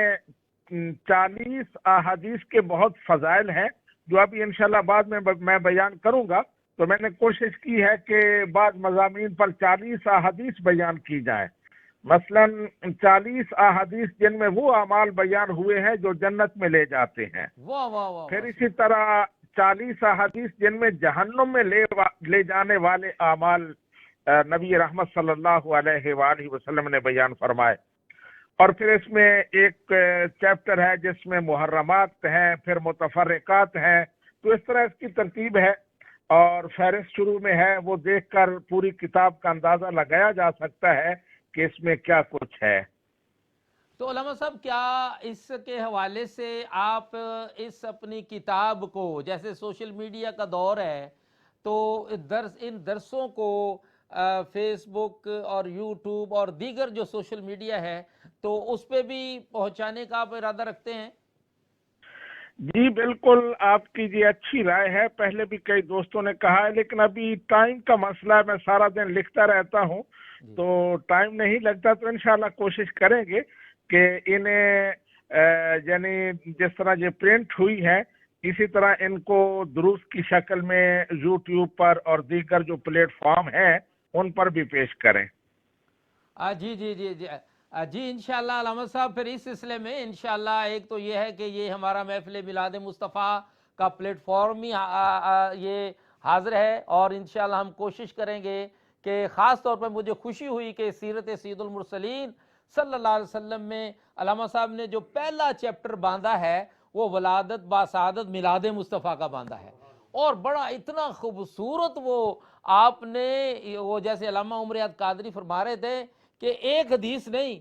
40 احادیث کے بہت فضائل ہیں جو ابھی انشاءاللہ بعد میں بیان کروں گا، تو میں نے کوشش کی ہے کہ بعض مضامین پر 40 احادیث بیان کی جائیں، مثلا 40 احادیث جن میں وہ اعمال بیان ہوئے ہیں جو جنت میں لے جاتے ہیں، واہ واہ واہ، پھر اسی طرح 40 احادیث جن میں جہنم میں لے جانے والے اعمال نبی رحمت صلی اللہ علیہ وآلہ وسلم نے بیان فرمائے، اور پھر اس میں ایک چیپٹر ہے جس میں محرمات ہیں، پھر متفرقات ہیں، تو اس طرح اس کی ترتیب ہے، اور فہرست شروع میں ہے، وہ دیکھ کر پوری کتاب کا اندازہ لگایا جا سکتا ہے کہ اس میں کیا کچھ ہے۔ تو علامہ صاحب کیا اس کے حوالے سے آپ اس اپنی کتاب کو، جیسے سوشل میڈیا کا دور ہے تو ان درسوں کو فیس بک اور یوٹیوب اور دیگر جو سوشل میڈیا ہے تو اس پہ بھی پہنچانے کا آپ ارادہ رکھتے ہیں؟ جی بالکل، آپ کی یہ اچھی رائے ہے، پہلے بھی کئی دوستوں نے کہا ہے، لیکن ابھی ٹائم کا مسئلہ ہے، میں سارا دن لکھتا رہتا ہوں تو ٹائم نہیں لگتا، تو انشاءاللہ کوشش کریں گے کہ انہیں یعنی جس طرح یہ پرنٹ ہوئی ہے اسی طرح ان کو دروس کی شکل میں یوٹیوب پر اور دیگر جو پلیٹ فارم ہیں ان پر بھی پیش کریں۔ جی جی جی جی جی انشاءاللہ علامہ صاحب، پھر اس سلسلے میں انشاءاللہ ایک تو یہ ہے کہ یہ ہمارا محفل میلاد مصطفیٰ کا پلیٹ فارم ہی یہ حاضر ہے، اور انشاءاللہ ہم کوشش کریں گے کہ خاص طور پر مجھے خوشی ہوئی کہ سیرت سید المرسلین صلی اللہ علیہ وسلم میں علامہ صاحب نے جو پہلا چیپٹر باندھا ہے وہ ولادت باسعادت میلاد مصطفیٰ کا باندھا ہے، اور بڑا اتنا خوبصورت وہ آپ نے وہ جیسے علامہ عمر قادری فرما رہے تھے کہ ایک حدیث نہیں،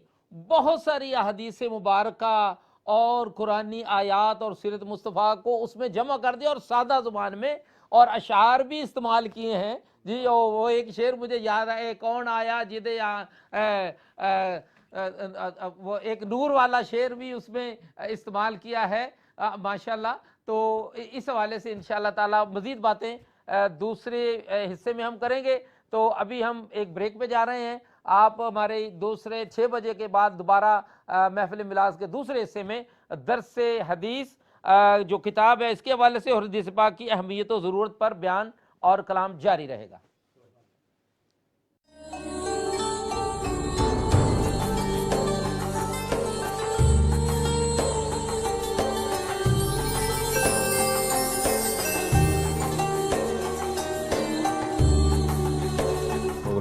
بہت ساری احادیث مبارکہ اور قرآنی آیات اور سیرت مصطفیٰ کو اس میں جمع کر دیا، اور سادہ زبان میں، اور اشعار بھی استعمال کیے ہیں۔ جی وہ ایک شعر مجھے یاد ہے، کون آیا جدے وہ ایک نور والا شعر بھی اس میں استعمال کیا ہے ماشاءاللہ۔ تو اس حوالے سے انشاءاللہ تعالی مزید باتیں دوسرے حصے میں ہم کریں گے۔ تو ابھی ہم ایک بریک پہ جا رہے ہیں، آپ ہمارے دوسرے 6 بجے کے بعد دوبارہ محفل میلاد کے دوسرے حصے میں درس حدیث جو کتاب ہے اس کے حوالے سے اور حدیث پاک کی اہمیت و ضرورت پر بیان اور کلام جاری رہے گا۔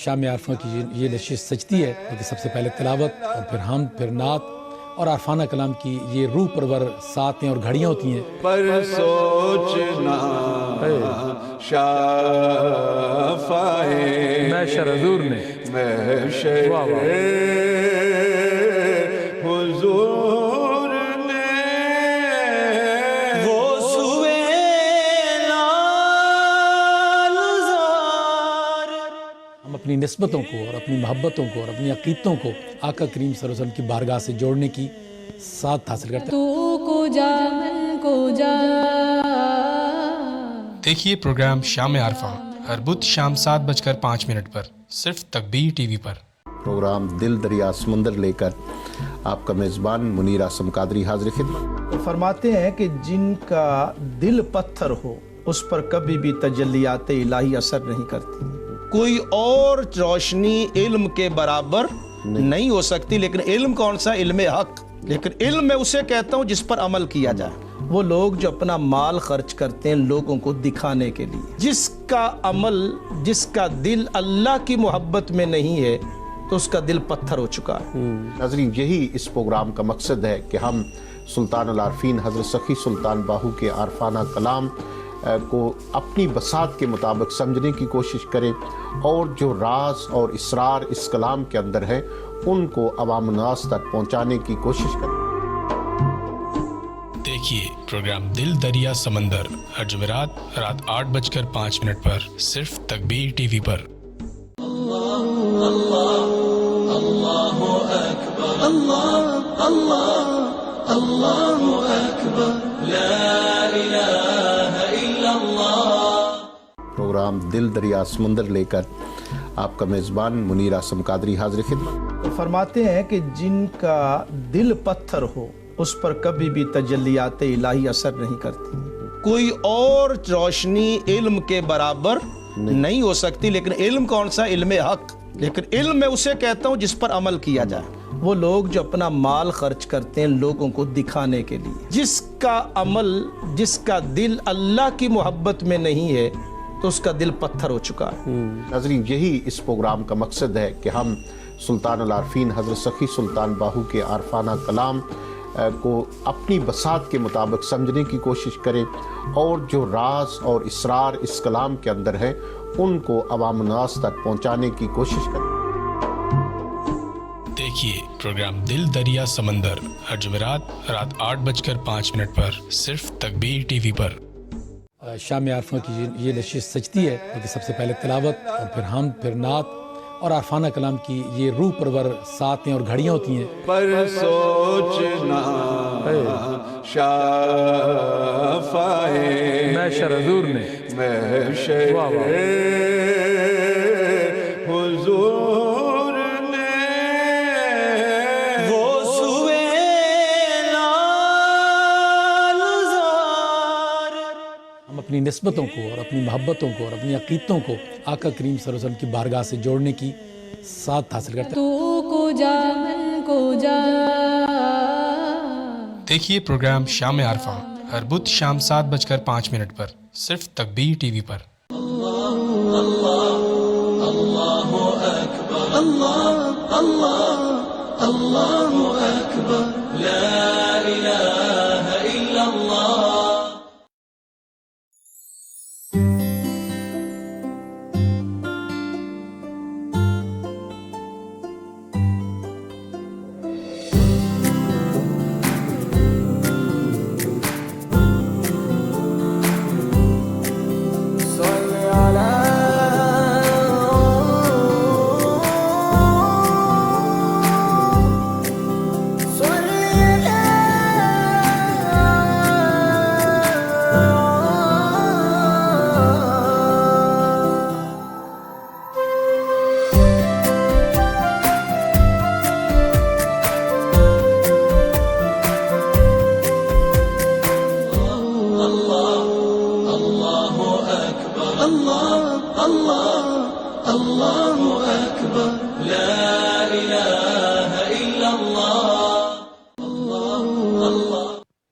شام عرفہ کی یہ نشست سجدی ہے کہ سب سے پہلے تلاوت اور پھر حمد، پھر نعت اور عرفانہ کلام کی یہ روح پرور ساعتیں اور گھڑیاں ہوتی ہیں۔ پر سوچنا شافائے محشر حضور نے محشر حضور نے وہ سوئے لالزار۔ ہم اپنی نسبتوں کو اور اپنی محبتوں کو اور اپنی عقیدتوں کو آقا کریم صلی اللہ علیہ وسلم کی بارگاہ سے جوڑنے کی سعادت حاصل کرتے ہیں۔ تو کو جا من کو جا۔ دیکھیے پروگرام شام عرفہ ہر بدھ شام 7:05 پر صرف تکبیر ٹی وی پر۔ پروگرام دل دریا سمندر لے کر آپ کا میزبان منیر اعظم قادری حاضر خدمت۔ فرماتے ہیں کہ جن کا دل پتھر ہو اس پر کبھی بھی تجلیات الہی اثر نہیں کرتی۔ کوئی اور روشنی علم کے برابر نہیں ہو سکتی، لیکن علم کون سا؟ علم حق۔ لیکن علم میں اسے کہتا ہوں جس پر عمل کیا جائے۔ وہ لوگ جو اپنا مال خرچ کرتے ہیں لوگوں کو دکھانے کے لیے، جس کا عمل، جس کا دل اللہ کی محبت میں نہیں ہے تو اس کا دل پتھر ہو چکا ہے۔ ناظرین، یہی اس پروگرام کا مقصد ہے کہ ہم سلطان العارفین حضرت سخی سلطان باہو کے عارفانہ کلام کو اپنی بساط کے مطابق سمجھنے کی کوشش کریں، اور جو راز اور اسرار اس کلام کے اندر ہے ان کو عوام الناس تک پہنچانے کی کوشش کریں۔ دیکھیے پروگرام دل دریا سمندر ہر جمعرات رات 8:05 پر صرف تکبیر ٹی وی پر۔ پروگرام دل دریا سمندر لے کر آپ کا میزبان منیر اعظم قادری حاضر خدمت۔ فرماتے ہیں کہ جن کا دل پتھر ہو اس پر کبھی بھی تجلیات الہی اثر نہیں کرتی۔ کوئی اور روشنی علم کے برابر نہیں ہو سکتی، لیکن علم کون سا؟ علم حق۔ لیکن علم میں اسے کہتا ہوں جس پر عمل کیا جائے۔ وہ لوگ جو اپنا مال خرچ کرتے ہیں لوگوں کو دکھانے کے لیے، جس کا عمل، جس کا دل اللہ کی محبت میں نہیں ہے تو اس کا دل پتھر ہو چکا ہے۔ ناظرین، یہی اس پروگرام کا مقصد ہے کہ ہم سلطان العارفین حضرت سخی سلطان باہو کے عارفانہ کلام کو اپنی بساط کے مطابق سمجھنے کی کوشش کریں، اور جو راز اور اسرار اس کلام کے اندر ہے ان کو عوام الناس تک پہنچانے کی کوشش کریں۔ دیکھیے پروگرام دل دریا سمندر ہر جمعرات رات 8:05 پر صرف تکبیر ٹی وی پر۔ شام عرفہ کی یہ نشست سجدی ہے کہ سب سے پہلے تلاوت اور پھر حمد، پھر نعت اور عرفانہ کلام کی یہ روح پرور ساعتیں اور گھڑیاں ہوتی ہیں۔ پر سوچنا شافائے محشر حضور نے محشر حضور نے وہ سوئے لالزار۔ ہم اپنی نسبتوں کو اور اپنی محبتوں کو اور اپنی عقیدتوں کو آقا کریم صلی اللہ علیہ وسلم کی بارگاہ سے جوڑنے کی سعادت حاصل کرتے ہیں۔ تو کو جا من کو جا۔ دیکھیے پروگرام شام عرفہ ہر بدھ شام 7:05 پر صرف تکبیر ٹی وی پر۔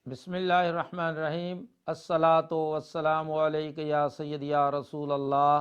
بسم اللہ الرحمن الرحیم۔ الصلاۃ والسلام علیک یا سید یا رسول اللہ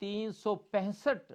365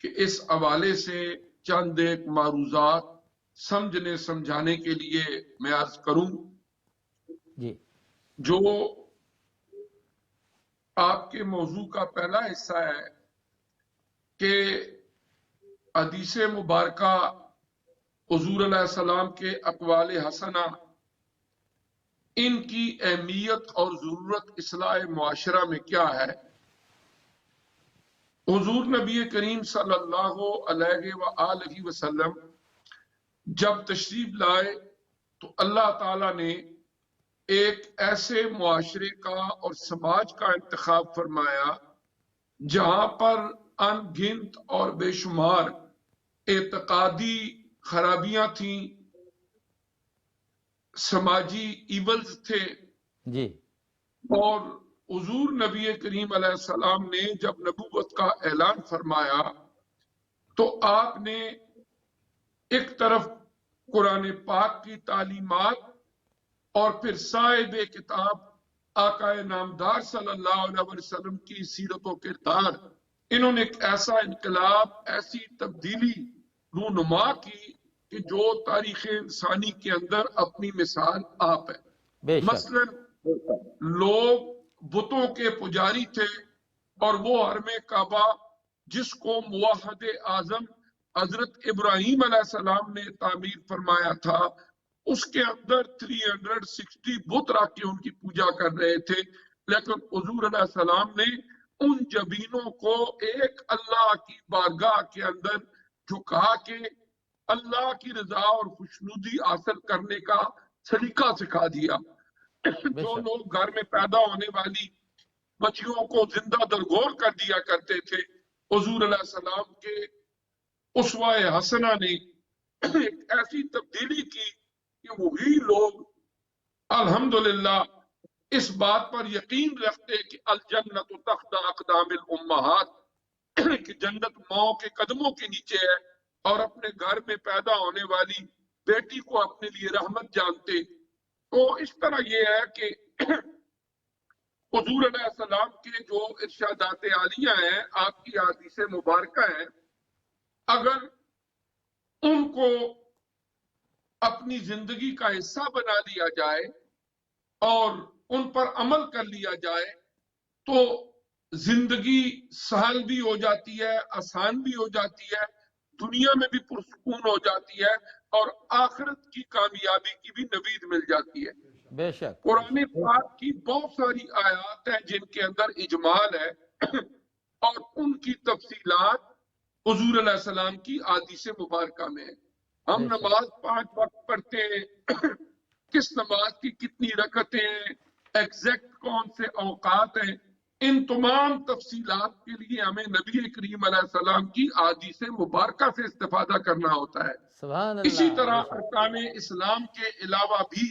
کہ اس حوالے سے چند ایک معروضات سمجھنے سمجھانے کے لیے میں عرض کروں. جی جو آپ کے موضوع کا پہلا حصہ ہے کہ حدیث مبارکہ حضور علیہ السلام کے اقوال حسنہ، ان کی اہمیت اور ضرورت اصلاح معاشرہ میں کیا ہے. حضور نبی کریم صلی اللہ علیہ وآلہ وسلم جب تشریف لائے تو اللہ تعالیٰ نے ایک ایسے معاشرے کا اور سماج کا انتخاب فرمایا جہاں پر ان گنت اور بے شمار اعتقادی خرابیاں تھیں، سماجی ایولز تھے. جی اور حضور نبی کریم علیہ السلام نے جب نبوت کا اعلان فرمایا تو آپ نے ایک طرف قرآن پاک کی تعلیمات اور پھر صاحب کتاب آقا نامدار صلی اللہ علیہ وسلم کی سیرت و کردار، انہوں نے ایک ایسا انقلاب، ایسی تبدیلی رونما کی کہ جو تاریخ انسانی کے اندر اپنی مثال آپ ہے. بے شک. مثلا لوگ بتوں کے پجاری تھے اور وہ حرم کعبہ جس کو موحد اعظم حضرت ابراہیم علیہ السلام نے تعمیر فرمایا تھا، اس کے اندر 360 بت رکھ کے ان کی پوجا کر رہے تھے. لیکن حضور علیہ السلام نے ان جبینوں کو ایک اللہ کی بارگاہ کے اندر جھکا کے اللہ کی رضا اور خوشنودی حاصل کرنے کا سلیقہ سکھا دیا. جو لوگ گھر میں پیدا ہونے والی بچیوں کو زندہ درگور کر دیا کرتے تھے، حضور علیہ السلام کے اسوہ حسنہ نے ایک ایسی تبدیلی کی کہ وہی لوگ الحمدللہ اس بات پر یقین رکھتے کہ الجنت تحت اقدام الامہات، کہ جنت ماؤں کے قدموں کے نیچے ہے، اور اپنے گھر میں پیدا ہونے والی بیٹی کو اپنے لیے رحمت جانتے. تو اس طرح یہ ہے کہ حضور علیہ السلام کے جو ارشادات عالیہ ہیں، آپ کی حدیث مبارکہ ہیں، اگر ان کو اپنی زندگی کا حصہ بنا لیا جائے اور ان پر عمل کر لیا جائے تو زندگی سہل بھی ہو جاتی ہے، آسان بھی ہو جاتی ہے، دنیا میں بھی پرسکون ہو جاتی ہے، اور آخرت کی کامیابی کی بھی نوید مل جاتی ہے. بے شک. قرآن پاک کی بہت ساری آیات ہیں جن کے اندر اجمال ہے اور ان کی تفصیلات حضور علیہ السلام کی احادیث مبارکہ میں ہے. ہم نماز 5 وقت پڑھتے ہیں، کس نماز کی کتنی رکعتیں ہیں، ایگزیکٹ کون سے اوقات ہیں، ان تمام تفصیلات کے لیے ہمیں نبی کریم علیہ السلام کی احادیث مبارکہ سے استفادہ کرنا ہوتا ہے. سبحان اللہ. اسی طرح ارکان اسلام کے علاوہ بھی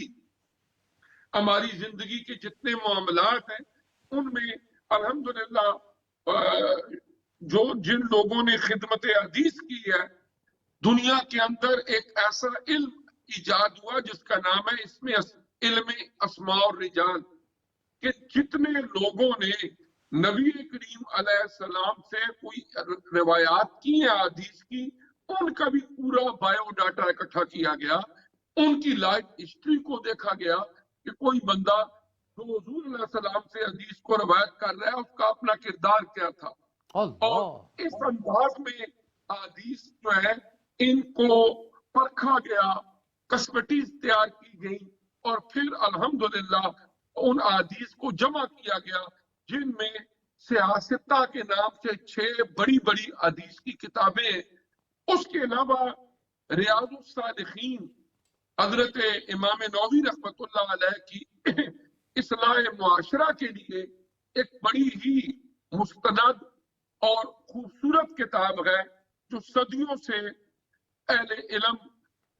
ہماری زندگی کے جتنے معاملات ہیں ان میں الحمدللہ جن لوگوں نے خدمت حدیث کی ہے، دنیا کے اندر ایک ایسا علم ایجاد ہوا جس کا نام ہے اس میں علم اسماء الرجال، کہ جتنے لوگوں نے نبی کریم علیہ السلام سے کوئی روایات کی ہیں حدیث کی، ان کا بھی پورا بایو ڈاٹا اکٹھا کیا گیا، ان کی لائف ہسٹری کو دیکھا گیا کہ کوئی بندہ جو حضور علیہ السلام سے حدیث کو روایت کر رہا ہے اس کا اپنا کردار کیا تھا. اور اس انداز میں حدیث جو ہے ان کو پرکھا گیا، کسمٹیز تیار کی گئی، اور پھر الحمدللہ ان حدیث کو جمع کیا گیا جن میں سیاستہ کے نام سے 6 بڑی بڑی حدیث کی کتابیں ہیں. اس کے علاوہ ریاض الصالحین حضرت امام نووی رحمۃ اللہ علیہ کی اصلاح معاشرہ کے لیے ایک بڑی ہی مستند اور خوبصورت کتاب ہے جو صدیوں سے اہل علم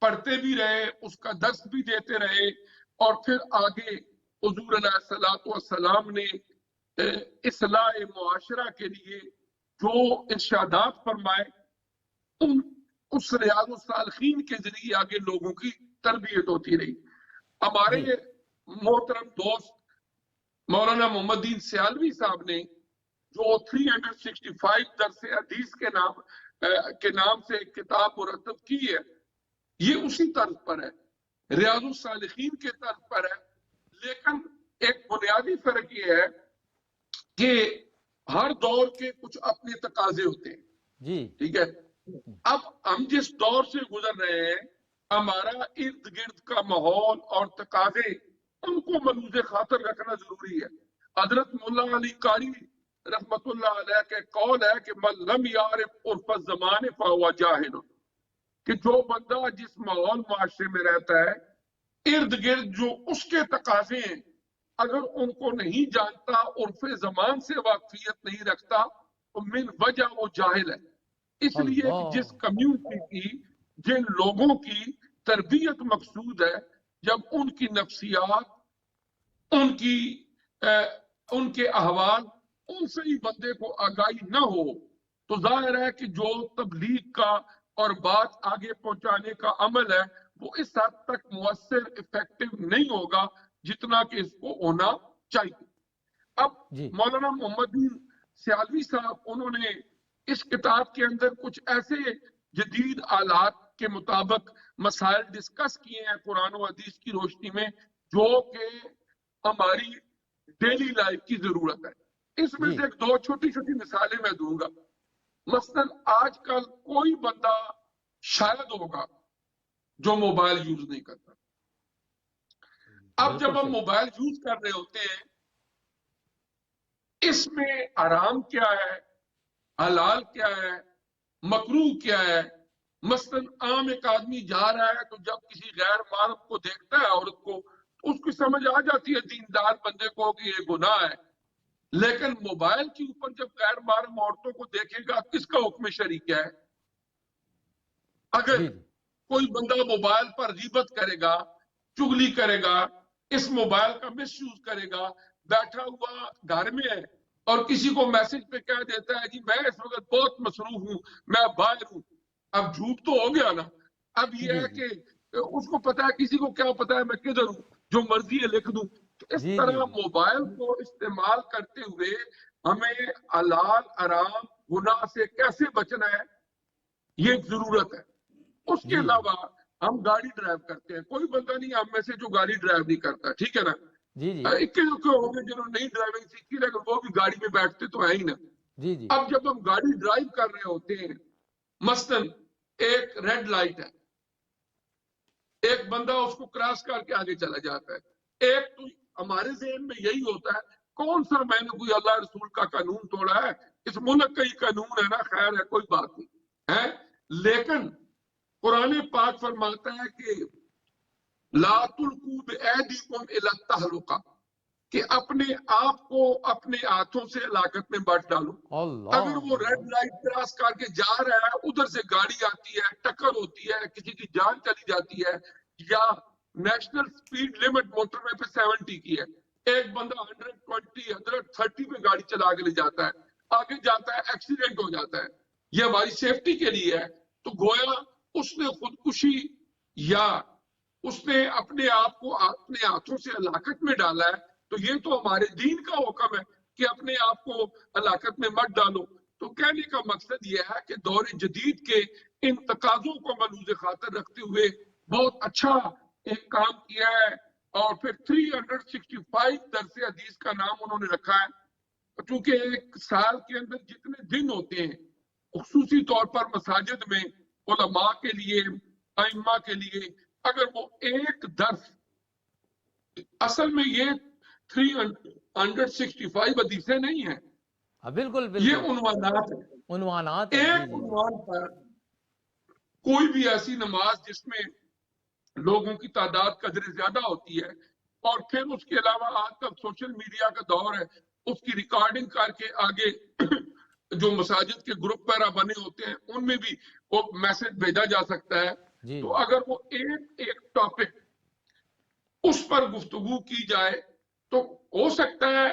پڑھتے بھی رہے، اس کا درس بھی دیتے رہے، اور پھر آگے حضور علیہ السلام نے اصلاح معاشرہ کے لیے جو ارشادات فرمائے اس ریاض الصالحین کے ذریعے آگے لوگوں کی تربیت ہوتی رہی. ہمارے محترم دوست مولانا محمد دین سیالوی صاحب نے جو 365 درس حدیث کے نام کے نام سے ایک کتاب مرتب کی ہے، یہ اسی طرز پر ہے، ریاض الصالحین کے طرز پر ہے، لیکن ایک بنیادی فرق یہ ہے کہ ہر دور کے کچھ اپنے تقاضے ہوتے ہیں. جی ٹھیک ہے. اب ہم جس دور سے گزر رہے ہیں، ہمارا ارد گرد کا ماحول اور تقاضے، ان کو ملحوظ خاطر رکھنا ضروری ہے. حضرت مولا علی قاری رحمت اللہ علیہ کے قول ہے کہ من لم یعرف عرف الزمان فہو جاہل، کہ جو بندہ جس ماحول معاشرے میں رہتا ہے، ارد گرد جو اس کے تقاضے ہیں، اگر ان کو نہیں جانتا، عرف زمان سے واقفیت نہیں رکھتا، تو من وجہ وہ جاہل ہے. اس لیے کہ جس کمیونٹی کی، جن لوگوں کی تربیت مقصود ہے، جب ان کی نفسیات، ان کے احوال، ان سے ہی بندے کو آگاہی نہ ہو، تو ظاہر ہے کہ جو تبلیغ کا اور بات آگے پہنچانے کا عمل ہے، وہ اس حد تک مؤثر افیکٹو نہیں ہوگا جتنا کہ اس کو ہونا چاہیے. اب مولانا محمد بن سیالوی صاحب، انہوں نے اس کتاب کے اندر کچھ ایسے جدید آلات کے مطابق مسائل ڈسکس کیے ہیں قرآن و حدیث کی روشنی میں، جو کہ ہماری ڈیلی لائف کی ضرورت ہے. اس میں سے ایک دو چھوٹی چھوٹی مثالیں میں دوں گا. مثلا آج کل کوئی بندہ شاید ہوگا جو موبائل یوز نہیں کرتا. اب جب ہم موبائل یوز کر رہے ہوتے ہیں، اس میں حرام کیا ہے، حلال کیا ہے، مکروہ کیا ہے. مثلا عام ایک آدمی جا رہا ہے، تو جب کسی غیر محرم کو دیکھتا ہے، عورت کو، تو اس کی سمجھ آ جاتی ہے دیندار بندے کو کہ یہ گناہ ہے. لیکن موبائل کے اوپر جب غیر محرم عورتوں کو دیکھے گا، کس کا حکم شرعی کیا ہے؟ اگر کوئی بندہ موبائل پر غیبت کرے گا، چغلی کرے گا، اس موبائل کا مس یوز کرے گا، بیٹھا ہوا گھر میں ہے اور کسی کو میسج پہ کہہ دیتا ہے جی میں اس وقت بہت مصروف ہوں، میں باہر ہوں، اب جھوٹ تو ہو گیا نا. اب یہ ہے کہ اس کو پتا ہے، کسی کو کیا پتا ہے میں کدھر ہوں، جو مرضی ہے لکھ دوں. اس طرح موبائل کو استعمال کرتے ہوئے ہمیں حلال حرام گناہ سے کیسے بچنا ہے، یہ ایک ضرورت ہے. اس کے علاوہ ہم گاڑی ڈرائیو کرتے ہیں، کوئی بندہ نہیں ہم میں سے جو گاڑی ڈرائیو نہیں کرتا، ٹھیک ہے نا. ہو گئے جنہوں نے نہیں ڈرائیونگ سیکھی، لیکن وہ بھی گاڑی میں بیٹھتے تو ہے ہی نا. اب جب ہم گاڑی ڈرائیو کر رہے ہوتے ہیں، مثلا ایک ریڈ لائٹ ہے، ایک بندہ اس کو کراس کر کے آگے چلا جاتا ہے. ایک تو ہمارے ذہن میں یہی ہوتا ہے کون سا میں نے کوئی اللہ رسول کا قانون توڑا ہے، اس ملک کا ہی قانون ہے نا، خیر ہے کوئی بات نہیں ہے. لیکن قرآن پاک فرماتا ہے کہ لا تلقوا بأیدیکم الی التہلکہ، کہ اپنے آپ کو اپنے ہاتھوں سے ہلاکت میں بٹ ڈالو. اگر وہ ریڈ لائٹ کراس کر کے جا رہا ہے، ادھر سے گاڑی آتی ہے، ٹکر ہوتی ہے، کسی کی جان چلی جاتی ہے، یا نیشنل سپیڈ لمٹ موٹر وے پہ 70 کی ہے، ایک بندہ 120 130 پہ گاڑی چلا کے لے جاتا ہے، آگے جاتا ہے، ایکسیڈنٹ ہو جاتا ہے، یہ ہماری سیفٹی کے لیے ہے، تو گویا اس نے خودکشی یا اس نے اپنے آپ کو اپنے ہاتھوں سے ہلاکت میں ڈالا ہے. تو یہ تو ہمارے دین کا حکم ہے کہ اپنے آپ کو ہلاکت میں مت ڈالو. تو کہنے کا مقصد یہ ہے کہ دور جدید کے ان تقاضوں کو ملحوظ خاطر رکھتے ہوئے بہت اچھا ایک کام کیا ہے. اور پھر 365 درس حدیث کا نام انہوں نے رکھا ہے، کیونکہ ایک سال کے اندر جتنے دن ہوتے ہیں، خصوصی طور پر مساجد میں علماء کے لیے، ائمہ کے لیے، اگر وہ ایک درس، اصل میں یہ 365 حدیثیں نہیں ہیں، بالکل یہ عنوانات ہیں. عنوانات ایک عنوان پر کوئی بھی ایسی نماز جس میں لوگوں کی تعداد قدر زیادہ ہوتی ہے، اور پھر اس کے علاوہ آج کل سوشل میڈیا کا دور ہے، اس کی ریکارڈنگ کر کے آگے جو مساجد کے گروپ وغیرہ بنے ہوتے ہیں ان میں بھی وہ میسج بھیجا جا سکتا ہے. تو اگر وہ ایک ٹاپک اس پر گفتگو کی جائے تو ہو سکتا ہے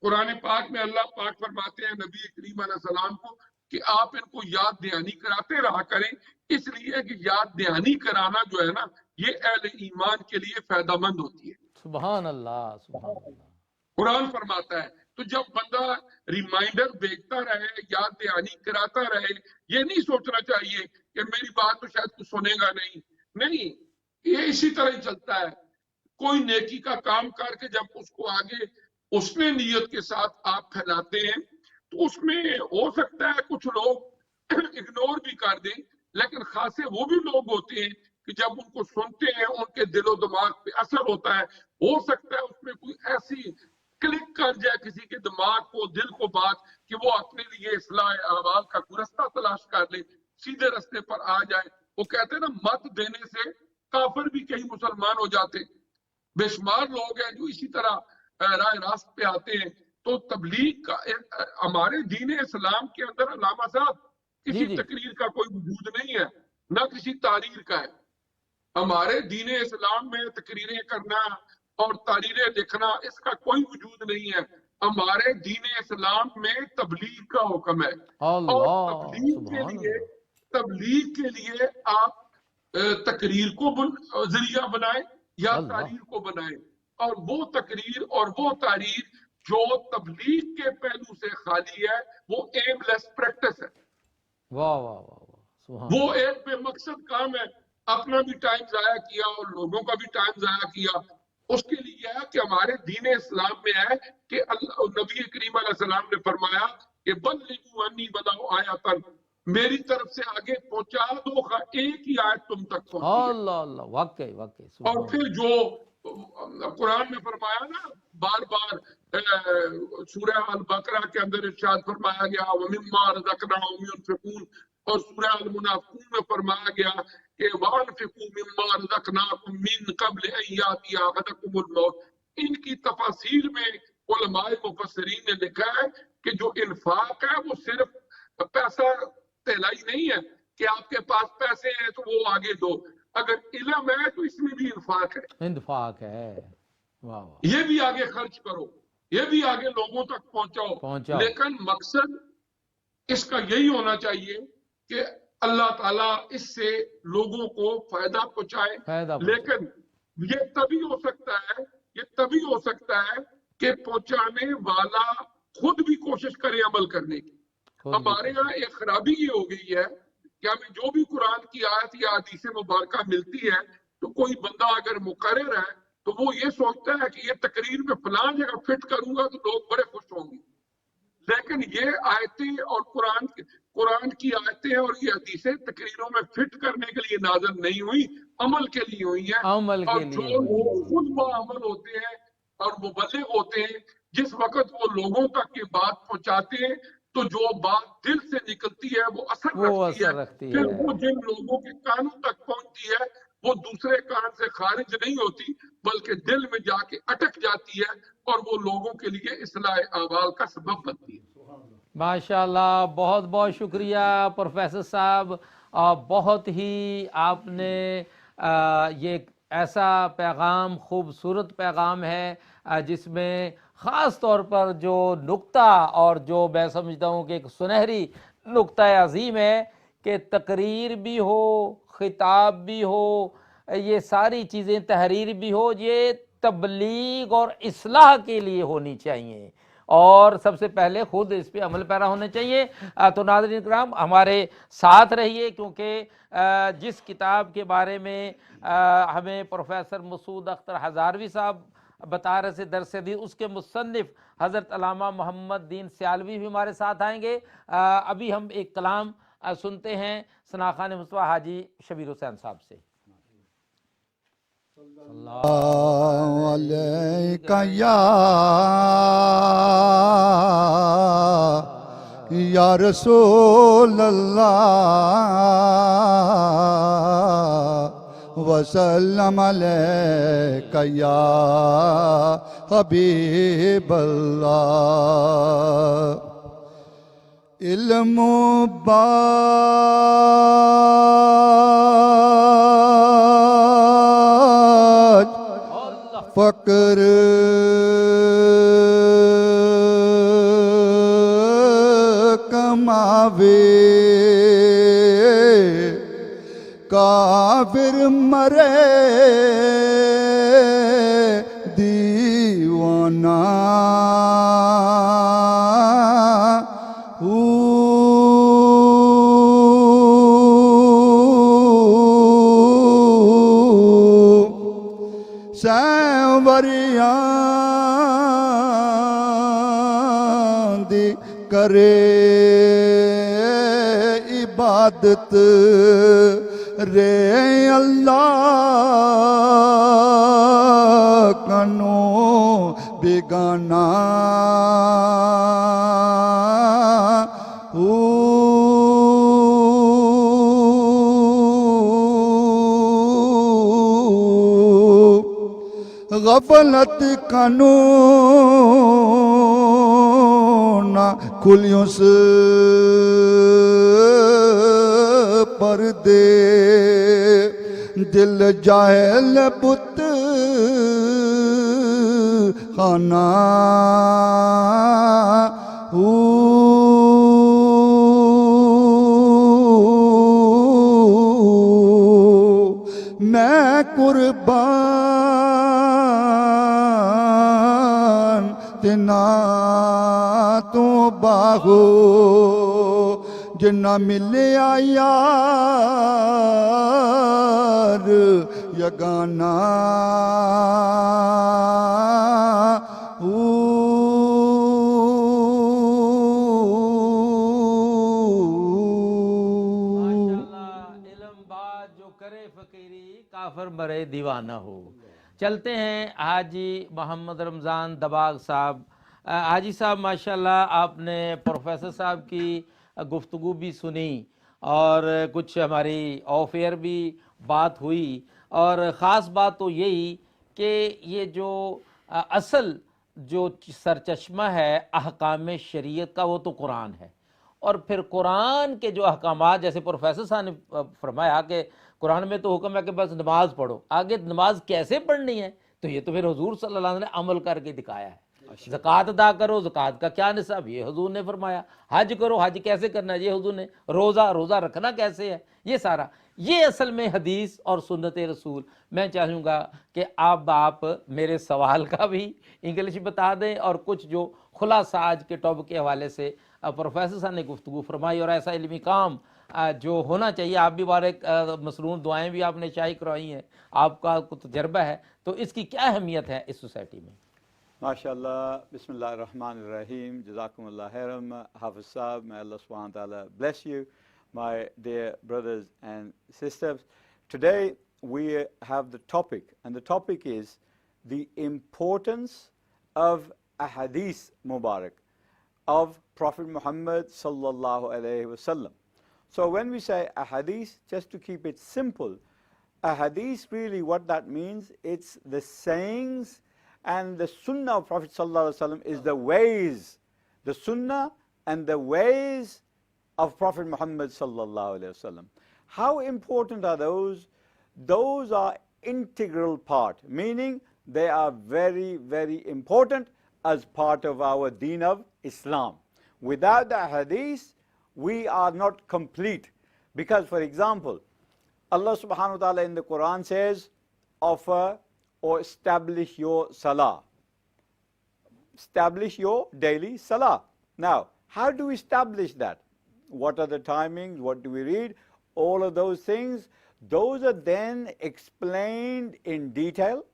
قرآن پاک میں اللہ پاک فرماتے ہیں نبی کریم علیہ السلام کو کہ آپ ان کو یاد دہانی کراتے رہا کریں، اس لیے کہ یاد دہانی کرانا جو ہے نا یہ اہل ایمان کے لیے فائدہ مند ہوتی ہے. سبحان اللہ، سبحان اللہ. قرآن فرماتا ہے تو جب بندہ ریمائنڈر دیکھتا رہے، یاد دہانی کراتا رہے، یہ نہیں سوچنا چاہیے کہ میری بات تو شاید کچھ سنے گا نہیں، یہ اسی طرح ہی چلتا ہے۔ کوئی نیکی کا کام کر کے جب اس کو آگے اس نے نیت کے ساتھ آپ پھیلاتے ہیں تو اس میں ہو سکتا ہے کچھ لوگ اگنور بھی کر دیں، لیکن خاصے وہ بھی لوگ ہوتے ہیں کہ جب ان کو سنتے ہیں ان کے دل و دماغ پہ اثر ہوتا ہے، ہو سکتا ہے اس میں کوئی ایسی کلک کر جائے کسی کے دماغ کو، دل کو بات کہ وہ اپنے لیے اصلاح احوال کا کوئی رستہ تلاش کر لے، سیدھے رستے پر آ جائے۔ وہ کہتے ہیں نا، مت دینے سے کافر بھی کئی مسلمان ہو جاتے۔ بے شمار لوگ ہیں جو اسی طرح راہ راست پہ آتے ہیں۔ تو تبلیغ کا ہمارے دین اسلام کے اندر علامہ صاحب کسی تقریر کا کوئی وجود نہیں ہے، نہ کسی تحریر کا ہے۔ ہمارے دین اسلام میں تقریریں کرنا اور تحریریں لکھنا اس کا کوئی وجود نہیں ہے۔ ہمارے دین اسلام میں تبلیغ کا حکم ہے، اور تبلیغ کے لیے آپ تقریر کو ذریعہ بنائیں یا تحریر کو بنائیں، اور وہ تقریر اور وہ تحریر جو تبلیغ کے پہلو سے خالی ہے وہ ایم لیس پریکٹس ہے۔ وہ ایک بے مقصد کام ہے، اپنا بھی ٹائم ضائع کیا اور لوگوں کا بھی ٹائم ضائع کیا۔ اس کے لیے ہے کہ ہمارے دین اسلام میں ہے کہ نبی کریم علیہ السلام نے فرمایا کہ بلغوا انی ولو آیۃ، میری طرف سے آگے پہنچا دو، ایک ہی آیت تم تک پہنچی۔ واقعی اور پھر جو قرآن میں فرمایا نا، بار بار سورہ البقرہ کے اندر ارشاد فرمایا گیا وَمِمَّا رَزَقْنَاهُمْ يُنْفِقُونَ، اور سورہ المنافقون میں فرمایا گیا کہ وَأَنفِقُوا مِمَّا رَزَقْنَاكُمْ مِن قَبْلِ أَن يَأْتِيَ أَحَدَكُمُ الْمَوْتُ۔ ان کی تفاسیر میں علماء مفسرین نے لکھا ہے کہ جو انفاق ہے وہ صرف پیسہ تہلائی نہیں ہے کہ آپ کے پاس پیسے ہیں تو وہ آگے دو، اگر علم ہے تو اس میں بھی انفاق ہے، یہ بھی آگے خرچ کرو، یہ بھی آگے لوگوں تک پہنچاؤ۔ لیکن مقصد اس کا یہی ہونا چاہیے کہ اللہ تعالیٰ اس سے لوگوں کو فائدہ پہنچائے۔ لیکن یہ تبھی ہو سکتا ہے کہ پہنچانے والا خود بھی کوشش کرے عمل کرنے کی۔ ہمارے یہاں ایک خرابی یہ ہو گئی ہے کہ ہمیں جو بھی قرآن کی آیت یا حدیث مبارکہ ملتی ہے تو کوئی بندہ اگر مقرر ہے تو وہ یہ سوچتا ہے کہ یہ تقریر میں فلاں جگہ فٹ کروں گا تو لوگ بڑے خوش ہوں گے۔ لیکن یہ آیتیں اور قرآن کی آیتیں اور یہ حدیثیں تقریروں میں فٹ کرنے کے لیے نازل نہیں ہوئی، عمل کے لیے ہوئی ہیں۔ اور جو لوگ خود بعمل ہوتے ہیں اور مبلغ ہوتے ہیں، جس وقت وہ لوگوں تک یہ بات پہنچاتے ہیں تو جو بات دل سے نکلتی ہے وہ اثر رکھتی ہے، پھر وہ جن لوگوں کے کانوں تک پہنچتی ہے وہ دوسرے کان سے خارج نہیں ہوتی بلکہ دل میں جا کے اٹک جاتی ہے اور وہ لوگوں کے لیے اصلاح احوال کا سبب بنتی ہے۔ ماشاءاللہ، بہت بہت شکریہ پروفیسر صاحب، بہت ہی آپ نے یہ ایسا پیغام، خوبصورت پیغام ہے جس میں خاص طور پر جو نقطہ اور جو میں سمجھتا ہوں کہ ایک سنہری نقطہ عظیم ہے کہ تقریر بھی ہو، خطاب بھی ہو، یہ ساری چیزیں، تحریر بھی ہو، یہ تبلیغ اور اصلاح کے لیے ہونی چاہیے، اور سب سے پہلے خود اس پہ عمل پیرا ہونے چاہیے۔ تو ناظرین کرام، ہمارے ساتھ رہیے، کیونکہ جس کتاب کے بارے میں ہمیں پروفیسر مسعود اختر ہزاروی صاحب بتا رہے تھے درس حدیث، اس کے مصنف حضرت علامہ محمد دین سیالوی بھی ہمارے ساتھ آئیں گے۔ ابھی ہم ایک کلام سنتے ہیں ثنا خان مصطفیٰ حاجی شبیر حسین صاحب سے۔ اللہ علیکہ یا رسول اللہ وسلم علیکہ یا حبیب اللہ۔ علم و فقر کماوے، کافر مرے دیوانہ ਸੈਂਵਰਿਆਂ ਦੀ ਕਰੇ ਇਬਾਦਤ ਰੇ ਅੱਲਾਹ ਕਨੋ ਬੇਗਾਨਾ غفلت قانون کھلیوں سے پردے دل جاہل بت خانہ میں قربان تنا تو باہو جنا ملیا یار یگانا کافر مرے دیوانہ ہو. چلتے ہیں حاجی محمد رمضان دباغ صاحب. حاجی صاحب ماشاءاللہ آپ نے پروفیسر صاحب کی گفتگو بھی سنی اور کچھ ہماری آف ایئر بھی بات ہوئی، اور خاص بات تو یہی کہ یہ جو اصل جو سرچشمہ ہے احکام شریعت کا وہ تو قرآن ہے، اور پھر قرآن کے جو احکامات جیسے پروفیسر صاحب نے فرمایا کہ قرآن میں تو حکم ہے کہ بس نماز پڑھو، آگے نماز کیسے پڑھنی ہے تو یہ تو پھر حضور صلی اللہ علیہ وسلم نے عمل کر کے دکھایا ہے. زکوٰۃ ادا کرو، زکوٰۃ کا کیا نصاب یہ حضور نے فرمایا. حج کرو، حج کیسے کرنا ہے یہ حضور نے. روزہ رکھنا کیسے ہے یہ سارا. یہ اصل میں حدیث اور سنت رسول. میں چاہوں گا کہ آپ میرے سوال کا بھی انگلش بتا دیں اور کچھ جو خلاصہ آج کے ٹاپک کے حوالے سے پروفیسر صاحب نے گفتگو فرمائی اور ایسا علمی کام جو ہونا چاہیے. آپ بھی بارے مصنون دعائیں بھی آپ نے شائع کروائی ہیں، آپ کا تجربہ ہے، تو اس کی کیا اہمیت ہے اس سوسائٹی میں؟ MashaAllah, Bismillah ar-Rahman ar-Rahim, Jazakumullah khairan, Hafiz Sahab, may Allah subhanahu wa ta'ala bless you, my dear brothers and sisters. Today we have the topic, and the topic is the importance of Ahadith Mubarak of Prophet Muhammad sallallahu alayhi wa sallam. So when we say Ahadith, just to keep it simple, Ahadith really what that means, it's the sayings and the sunnah of Prophet sallallahu alaihi wasallam is the ways, the sunnah and the ways of Prophet Muhammad sallallahu alaihi wasallam. How important are those? Those are integral part, meaning they are very, very important as part of our deen of Islam. Without the hadith, we are not complete. Because, for example, Allah subhanahu wa ta'ala in the Quran says, offer or establish your salah. Establish your daily salah. Now, how do we establish that? What are the timings? What do we read? All of those things, those are then explained in detail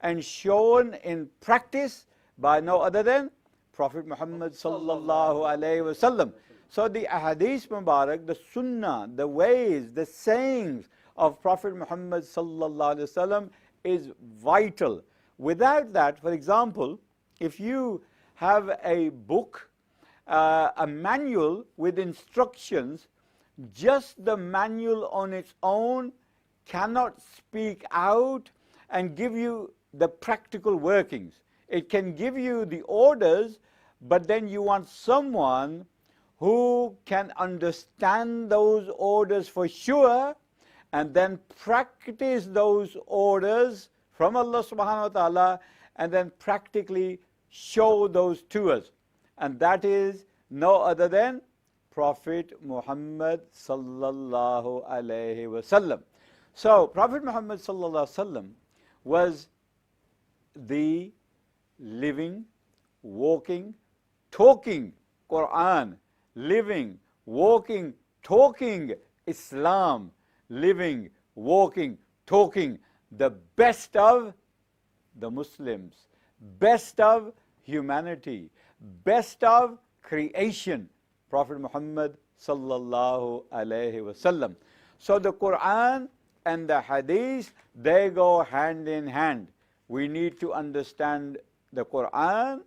and shown in practice by no other than Prophet Muhammad sallallahu alayhi wa sallam. So the ahadith mubarak, the sunnah, the ways, the sayings of Prophet Muhammad sallallahu alayhi wa sallam is vital. Without that, for example, if you have a book, a manual with instructions, just the manual on its own cannot speak out and give you the practical workings. It can give you the orders, but then you want someone who can understand those orders for sure and then practice those orders from Allah subhanahu wa ta'ala and then practically show those to us. And that is no other than Prophet Muhammad sallallahu alayhi wa sallam. So Prophet Muhammad sallallahu alayhi wa sallam was the living, walking, talking Quran, living, walking, talking Islam, living, walking, talking the best of the Muslims, best of humanity, best of creation, Prophet Muhammad sallallahu alaihi wasallam. So the Quran and the Hadith, they go hand in hand. We need to understand the Quran,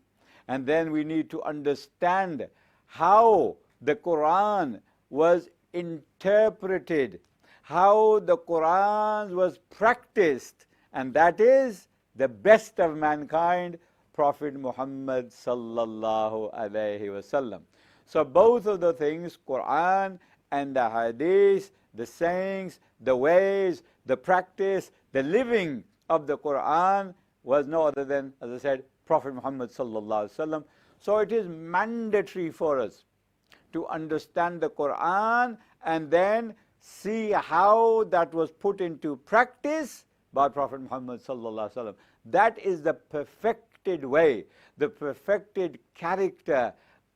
and then we need to understand how the Quran was interpreted, how the Quran was practiced, and that is the best of mankind, Prophet Muhammad sallallahu alaihi wasallam. So both of the things, Quran and the Hadith, the sayings, the ways, the practice, the living of the Quran was no other than, as I said, Prophet Muhammad sallallahu alaihi wasallam. So it is mandatory for us to understand the Quran and then see how that was put into practice by Prophet Muhammad sallallahu alaihi wasallam. That is the perfected way, the perfected character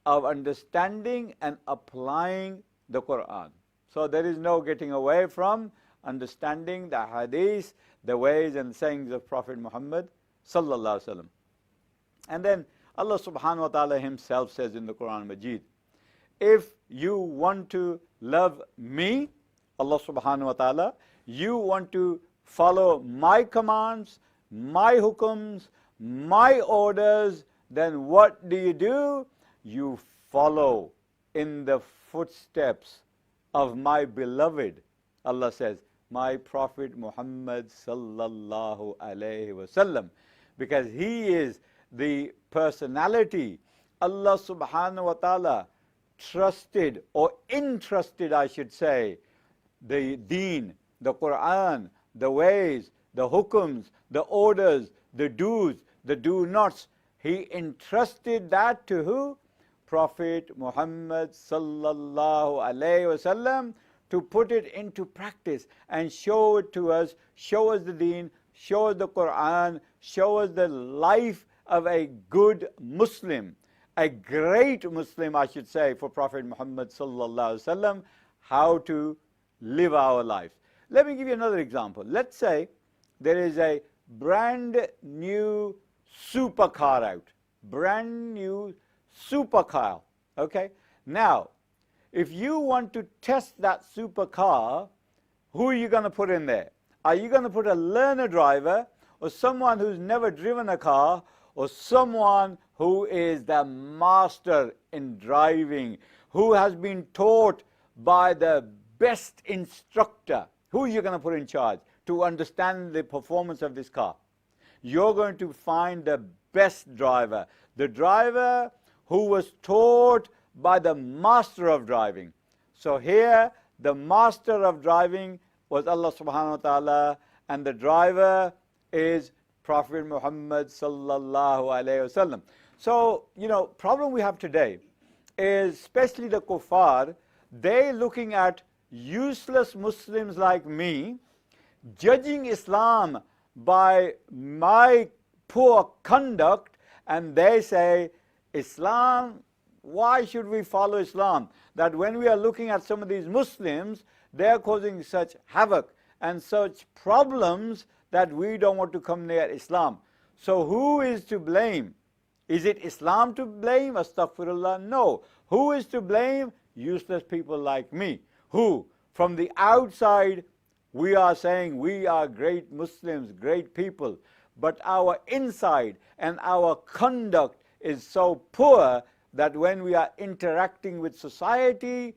of understanding and applying the Quran. So there is no getting away from understanding the Hadith, the ways and sayings of Prophet Muhammad sallallahu alaihi wasallam. And then Allah subhanahu wa ta'ala himself says in the Quran Majid, if you want to love me, Allah subhanahu wa ta'ala, you want to follow my commands, my hukums, my orders, then what do? You follow in the footsteps of my beloved, Allah says, my Prophet Muhammad sallallahu alaihi wasallam, because he is the personality Allah subhanahu wa ta'ala trusted or entrusted, I should say, the deen, the Quran, the ways, the hukums, the orders, the do's, the do-nots. He entrusted that to who? Prophet Muhammad sallallahu alaihi wasallam, to put it into practice and show it to us, show us the deen, show us the Quran, show us the life of a good Muslim, a great Muslim, I should say, for Prophet Muhammad sallallahu alaihi wasallam, how to live our lives. Let me give you another example. Let's say there is a brand new supercar out, brand new supercar, okay? Now, if you want to test that supercar, who are you going to put in there? Are you going to put a learner driver, or someone who's never driven a car, or someone who is the master in driving, who has been taught by the best instructor? Who are you going to put in charge to understand the performance of this car? You're going to find the best driver, the driver who was taught by the master of driving. So here, the master of driving was Allah subhanahu wa ta'ala, and the driver is Prophet Muhammad sallallahu alaihi wasallam. So, problem we have today is, especially the kuffar, they looking at useless Muslims like me, judging Islam by my poor conduct, and they say, Islam, why should we follow Islam? That when we are looking at some of these Muslims, they are causing such havoc and such problems that we don't want to come near Islam. So who is to blame? Is it Islam to blame? Astaghfirullah. No. Who is to blame? Useless people like me, who from the outside we are saying we are great Muslims, great people, but our inside and our conduct is so poor that when we are interacting with society,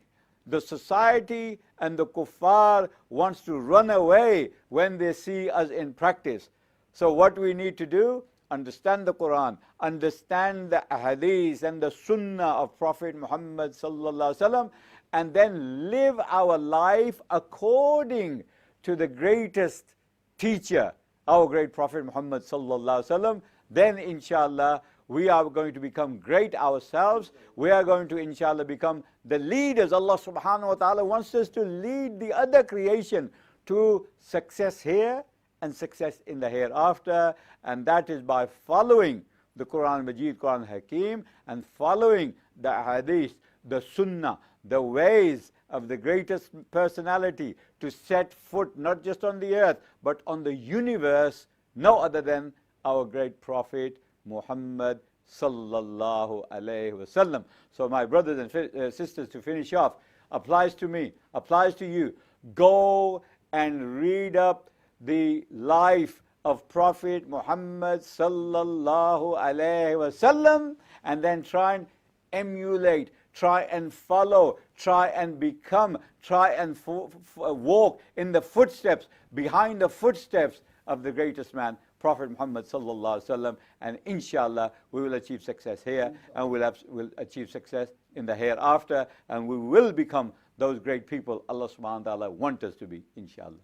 the society and the kuffar wants to run away when they see us in practice. So what we need to do? Understand the Quran, understand the hadith and the sunnah of Prophet Muhammad sallallahu alaihi wasallam, and then live our life according to the greatest teacher, our great Prophet Muhammad sallallahu alaihi wasallam. Then inshallah we are going to become great ourselves. We are going to inshallah become the leaders. Allah subhanahu wa ta'ala wants us to lead the other creation to success here and success in the hereafter, and that is by following the Quran Majid, Quran Hakim, and following the hadith, the sunnah, the ways of the greatest personality to set foot not just on the earth but on the universe, no other than our great Prophet Muhammad sallallahu alayhi wasallam. So my brothers and sisters, to finish off, applies to me, applies to you. Go and read up the life of Prophet Muhammad sallallahu alayhi wasallam, and then try and emulate, try and follow, try and become, try and walk in the footsteps, behind the footsteps of the greatest man, Prophet Muhammad sallallahu alaihi wasallam, and inshallah we will achieve success here, and we'll achieve success in the hereafter, and we will become those great people Allah subhanahu wa ta'ala wants us to be, inshallah.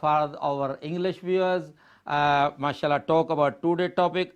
for our English viewers, mashallah, talk about today's topic,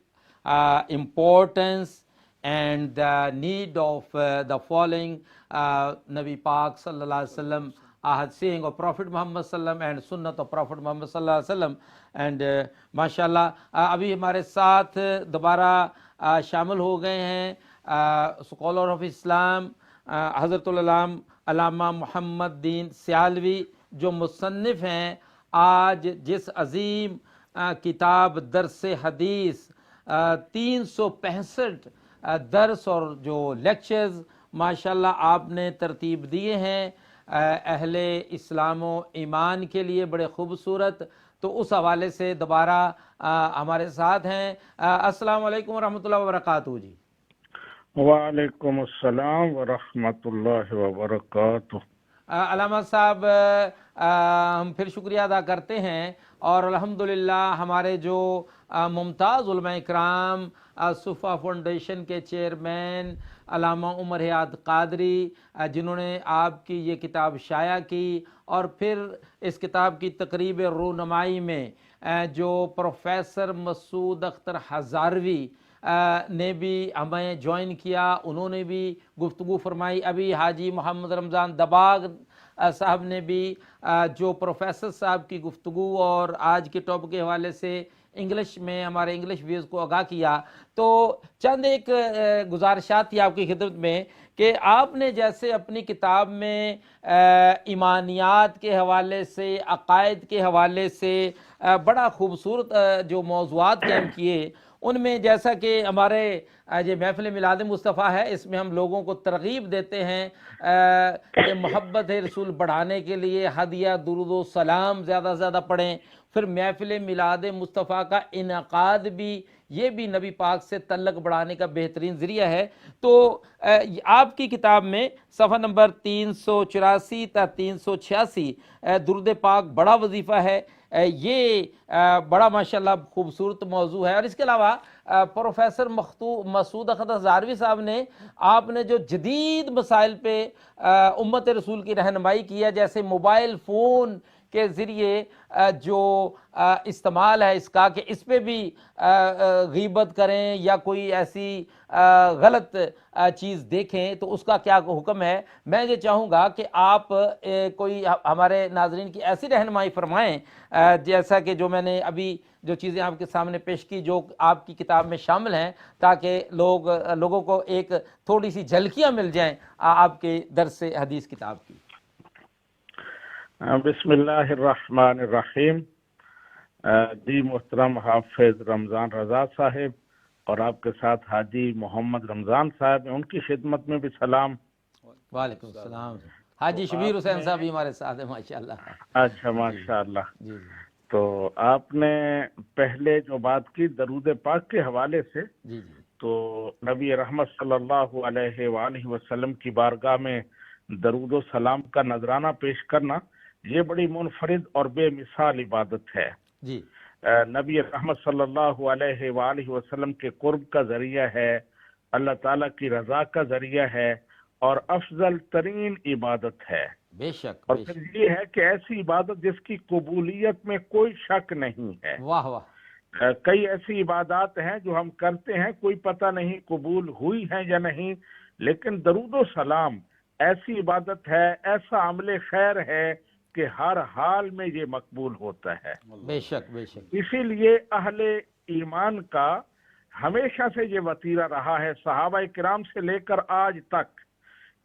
importance and the need of the following Nabi Pak sallallahu alaihi wasallam, ahad saying of Prophet Muhammad sallam and sunnat of Prophet Muhammad sallallahu alaihi wasallam. And mashallah abhi hamare saath dobara shamil ho gaye hain scholar of Islam Hazratul Alam Allama Muhammad Deen Sialvi, جو مصنف ہیں آج جس عظیم کتاب درس حدیث 365 درس اور جو لیکچرز ماشاءاللہ آپ نے ترتیب دیے ہیں اہل اسلام و ایمان کے لیے بڑے خوبصورت، تو اس حوالے سے دوبارہ ہمارے ساتھ ہیں۔ السلام علیکم ورحمۃ اللہ وبرکاتہ جی۔ وعلیکم السلام ورحمۃ اللہ وبرکاتہ۔ علامہ صاحب ہم پھر شکریہ ادا کرتے ہیں، اور الحمدللہ ہمارے جو ممتاز علماء اکرام صفا فاؤنڈیشن کے چیئرمین علامہ عمر حیات قادری، جنہوں نے آپ کی یہ کتاب شائع کی، اور پھر اس کتاب کی تقریب رونمائی میں جو پروفیسر مسعود اختر ہزاروی نے بھی ہمیں جوائن کیا، انہوں نے بھی گفتگو فرمائی۔ ابھی حاجی محمد رمضان دباغ صاحب نے بھی جو پروفیسر صاحب کی گفتگو اور آج کے ٹاپک کے حوالے سے انگلش میں ہمارے انگلش ویوز کو آگاہ کیا، تو چند ایک گزارشات تھی آپ کی خدمت میں کہ آپ نے جیسے اپنی کتاب میں ایمانیات کے حوالے سے، عقائد کے حوالے سے بڑا خوبصورت جو موضوعات قائم کیے، ان میں جیسا کہ ہمارے یہ محفل میلاد مصطفیٰ ہے، اس میں ہم لوگوں کو ترغیب دیتے ہیں کہ محبت رسول بڑھانے کے لیے ہدیہ درود و سلام زیادہ سے زیادہ پڑھیں۔ پھر محفل میلاد مصطفیٰ کا انعقاد بھی، یہ بھی نبی پاک سے تعلق بڑھانے کا بہترین ذریعہ ہے۔ تو آپ کی کتاب میں صفحہ نمبر 384 تا 386 درود پاک بڑا وظیفہ ہے، یہ بڑا ماشاءاللہ خوبصورت موضوع ہے۔ اور اس کے علاوہ پروفیسر مسعود اختر ہزاروی صاحب نے آپ نے جو جدید مسائل پہ امت رسول کی رہنمائی کی ہے، جیسے موبائل فون کے ذریعے جو استعمال ہے اس کا، کہ اس پہ بھی غیبت کریں یا کوئی ایسی غلط چیز دیکھیں تو اس کا کیا حکم ہے۔ میں یہ چاہوں گا کہ آپ کوئی ہمارے ناظرین کی ایسی رہنمائی فرمائیں جیسا کہ جو میں نے ابھی جو چیزیں آپ کے سامنے پیش کی، جو آپ کی کتاب میں شامل ہیں، تاکہ لوگوں کو ایک تھوڑی سی جھلکیاں مل جائیں آپ کے درس حدیث کتاب کی۔ بسم اللہ الرحمن الرحیم۔ جی محترم حافظ رمضان رضا صاحب اور آپ کے ساتھ حاجی محمد رمضان صاحب، ان کی خدمت میں بھی سلام۔ وعلیکم السلام۔ حاجی شبیر حسین صاحب بھی ہمارے ساتھ ہیں ماشاءاللہ۔ اچھا ماشاءاللہ۔ تو آپ نے پہلے جو بات کی درود پاک کے حوالے سے، تو نبی رحمت صلی اللہ علیہ وآلہ وسلم کی بارگاہ میں درود و سلام کا نذرانہ پیش کرنا، یہ بڑی منفرد اور بے مثال عبادت ہے۔ جی، نبی رحمت صلی اللہ علیہ وآلہ وسلم کے قرب کا ذریعہ ہے، اللہ تعالیٰ کی رضا کا ذریعہ ہے، اور افضل ترین عبادت ہے۔ بے شک۔ اور پھر یہ ہے کہ ایسی عبادت جس کی قبولیت میں کوئی شک نہیں ہے۔ واہ واہ۔ کئی ایسی عبادات ہیں جو ہم کرتے ہیں، کوئی پتہ نہیں قبول ہوئی ہیں یا نہیں، لیکن درود و سلام ایسی عبادت ہے، ایسا عمل خیر ہے کہ ہر حال میں یہ مقبول ہوتا ہے. بے شک بے شک. اسی لیے اہل ایمان کا ہمیشہ سے یہ وتیرہ رہا ہے صحابہ کرام سے لے کر آج تک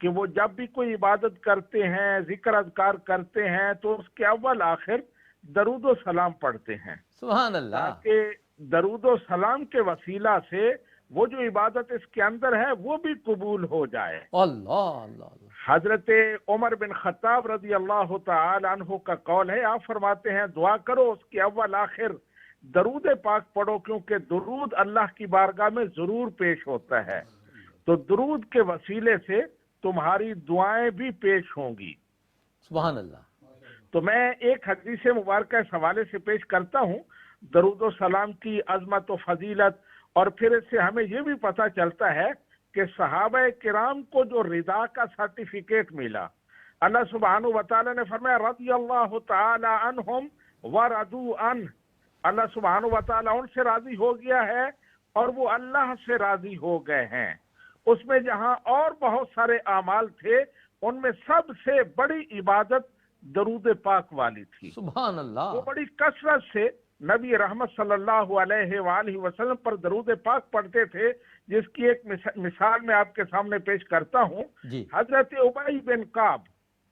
کہ وہ جب بھی کوئی عبادت کرتے ہیں، ذکر اذکار کرتے ہیں، تو اس کے اول آخر درود و سلام پڑھتے ہیں. سبحان اللہ. تاکہ درود و سلام کے وسیلہ سے وہ جو عبادت اس کے اندر ہے وہ بھی قبول ہو جائے. اللہ اللہ. حضرت عمر بن خطاب رضی اللہ تعالی عنہ کا قول ہے، آپ فرماتے ہیں دعا کرو اس کے اول آخر درود پاک پڑھو، کیونکہ درود اللہ کی بارگاہ میں ضرور پیش ہوتا ہے. تو درود کے وسیلے سے تمہاری دعائیں بھی پیش ہوں گی. سبحان اللہ. تو میں ایک حدیث مبارکہ اس حوالے سے پیش کرتا ہوں، درود و سلام کی عظمت و فضیلت، اور پھر اس سے ہمیں یہ بھی پتہ چلتا ہے کہ صحابہ کرام کو جو رضا کا سرٹیفکیٹ ملا، اللہ سبحانہ و تعالی نے فرمایا رضی اللہ تعالی عنہم ورضوا عنہ، اللہ سبحانہ و تعالی ان سے راضی ہو گیا ہے اور وہ اللہ سے راضی ہو گئے ہیں. اس میں جہاں اور بہت سارے اعمال تھے، ان میں سب سے بڑی عبادت درود پاک والی تھی. سبحان اللہ. وہ بڑی کثرت سے نبی رحمت صلی اللہ علیہ وآلہ وسلم پر درود پاک پڑھتے تھے، جس کی ایک مثال میں آپ کے سامنے پیش کرتا ہوں. حضرت ابی بن کعب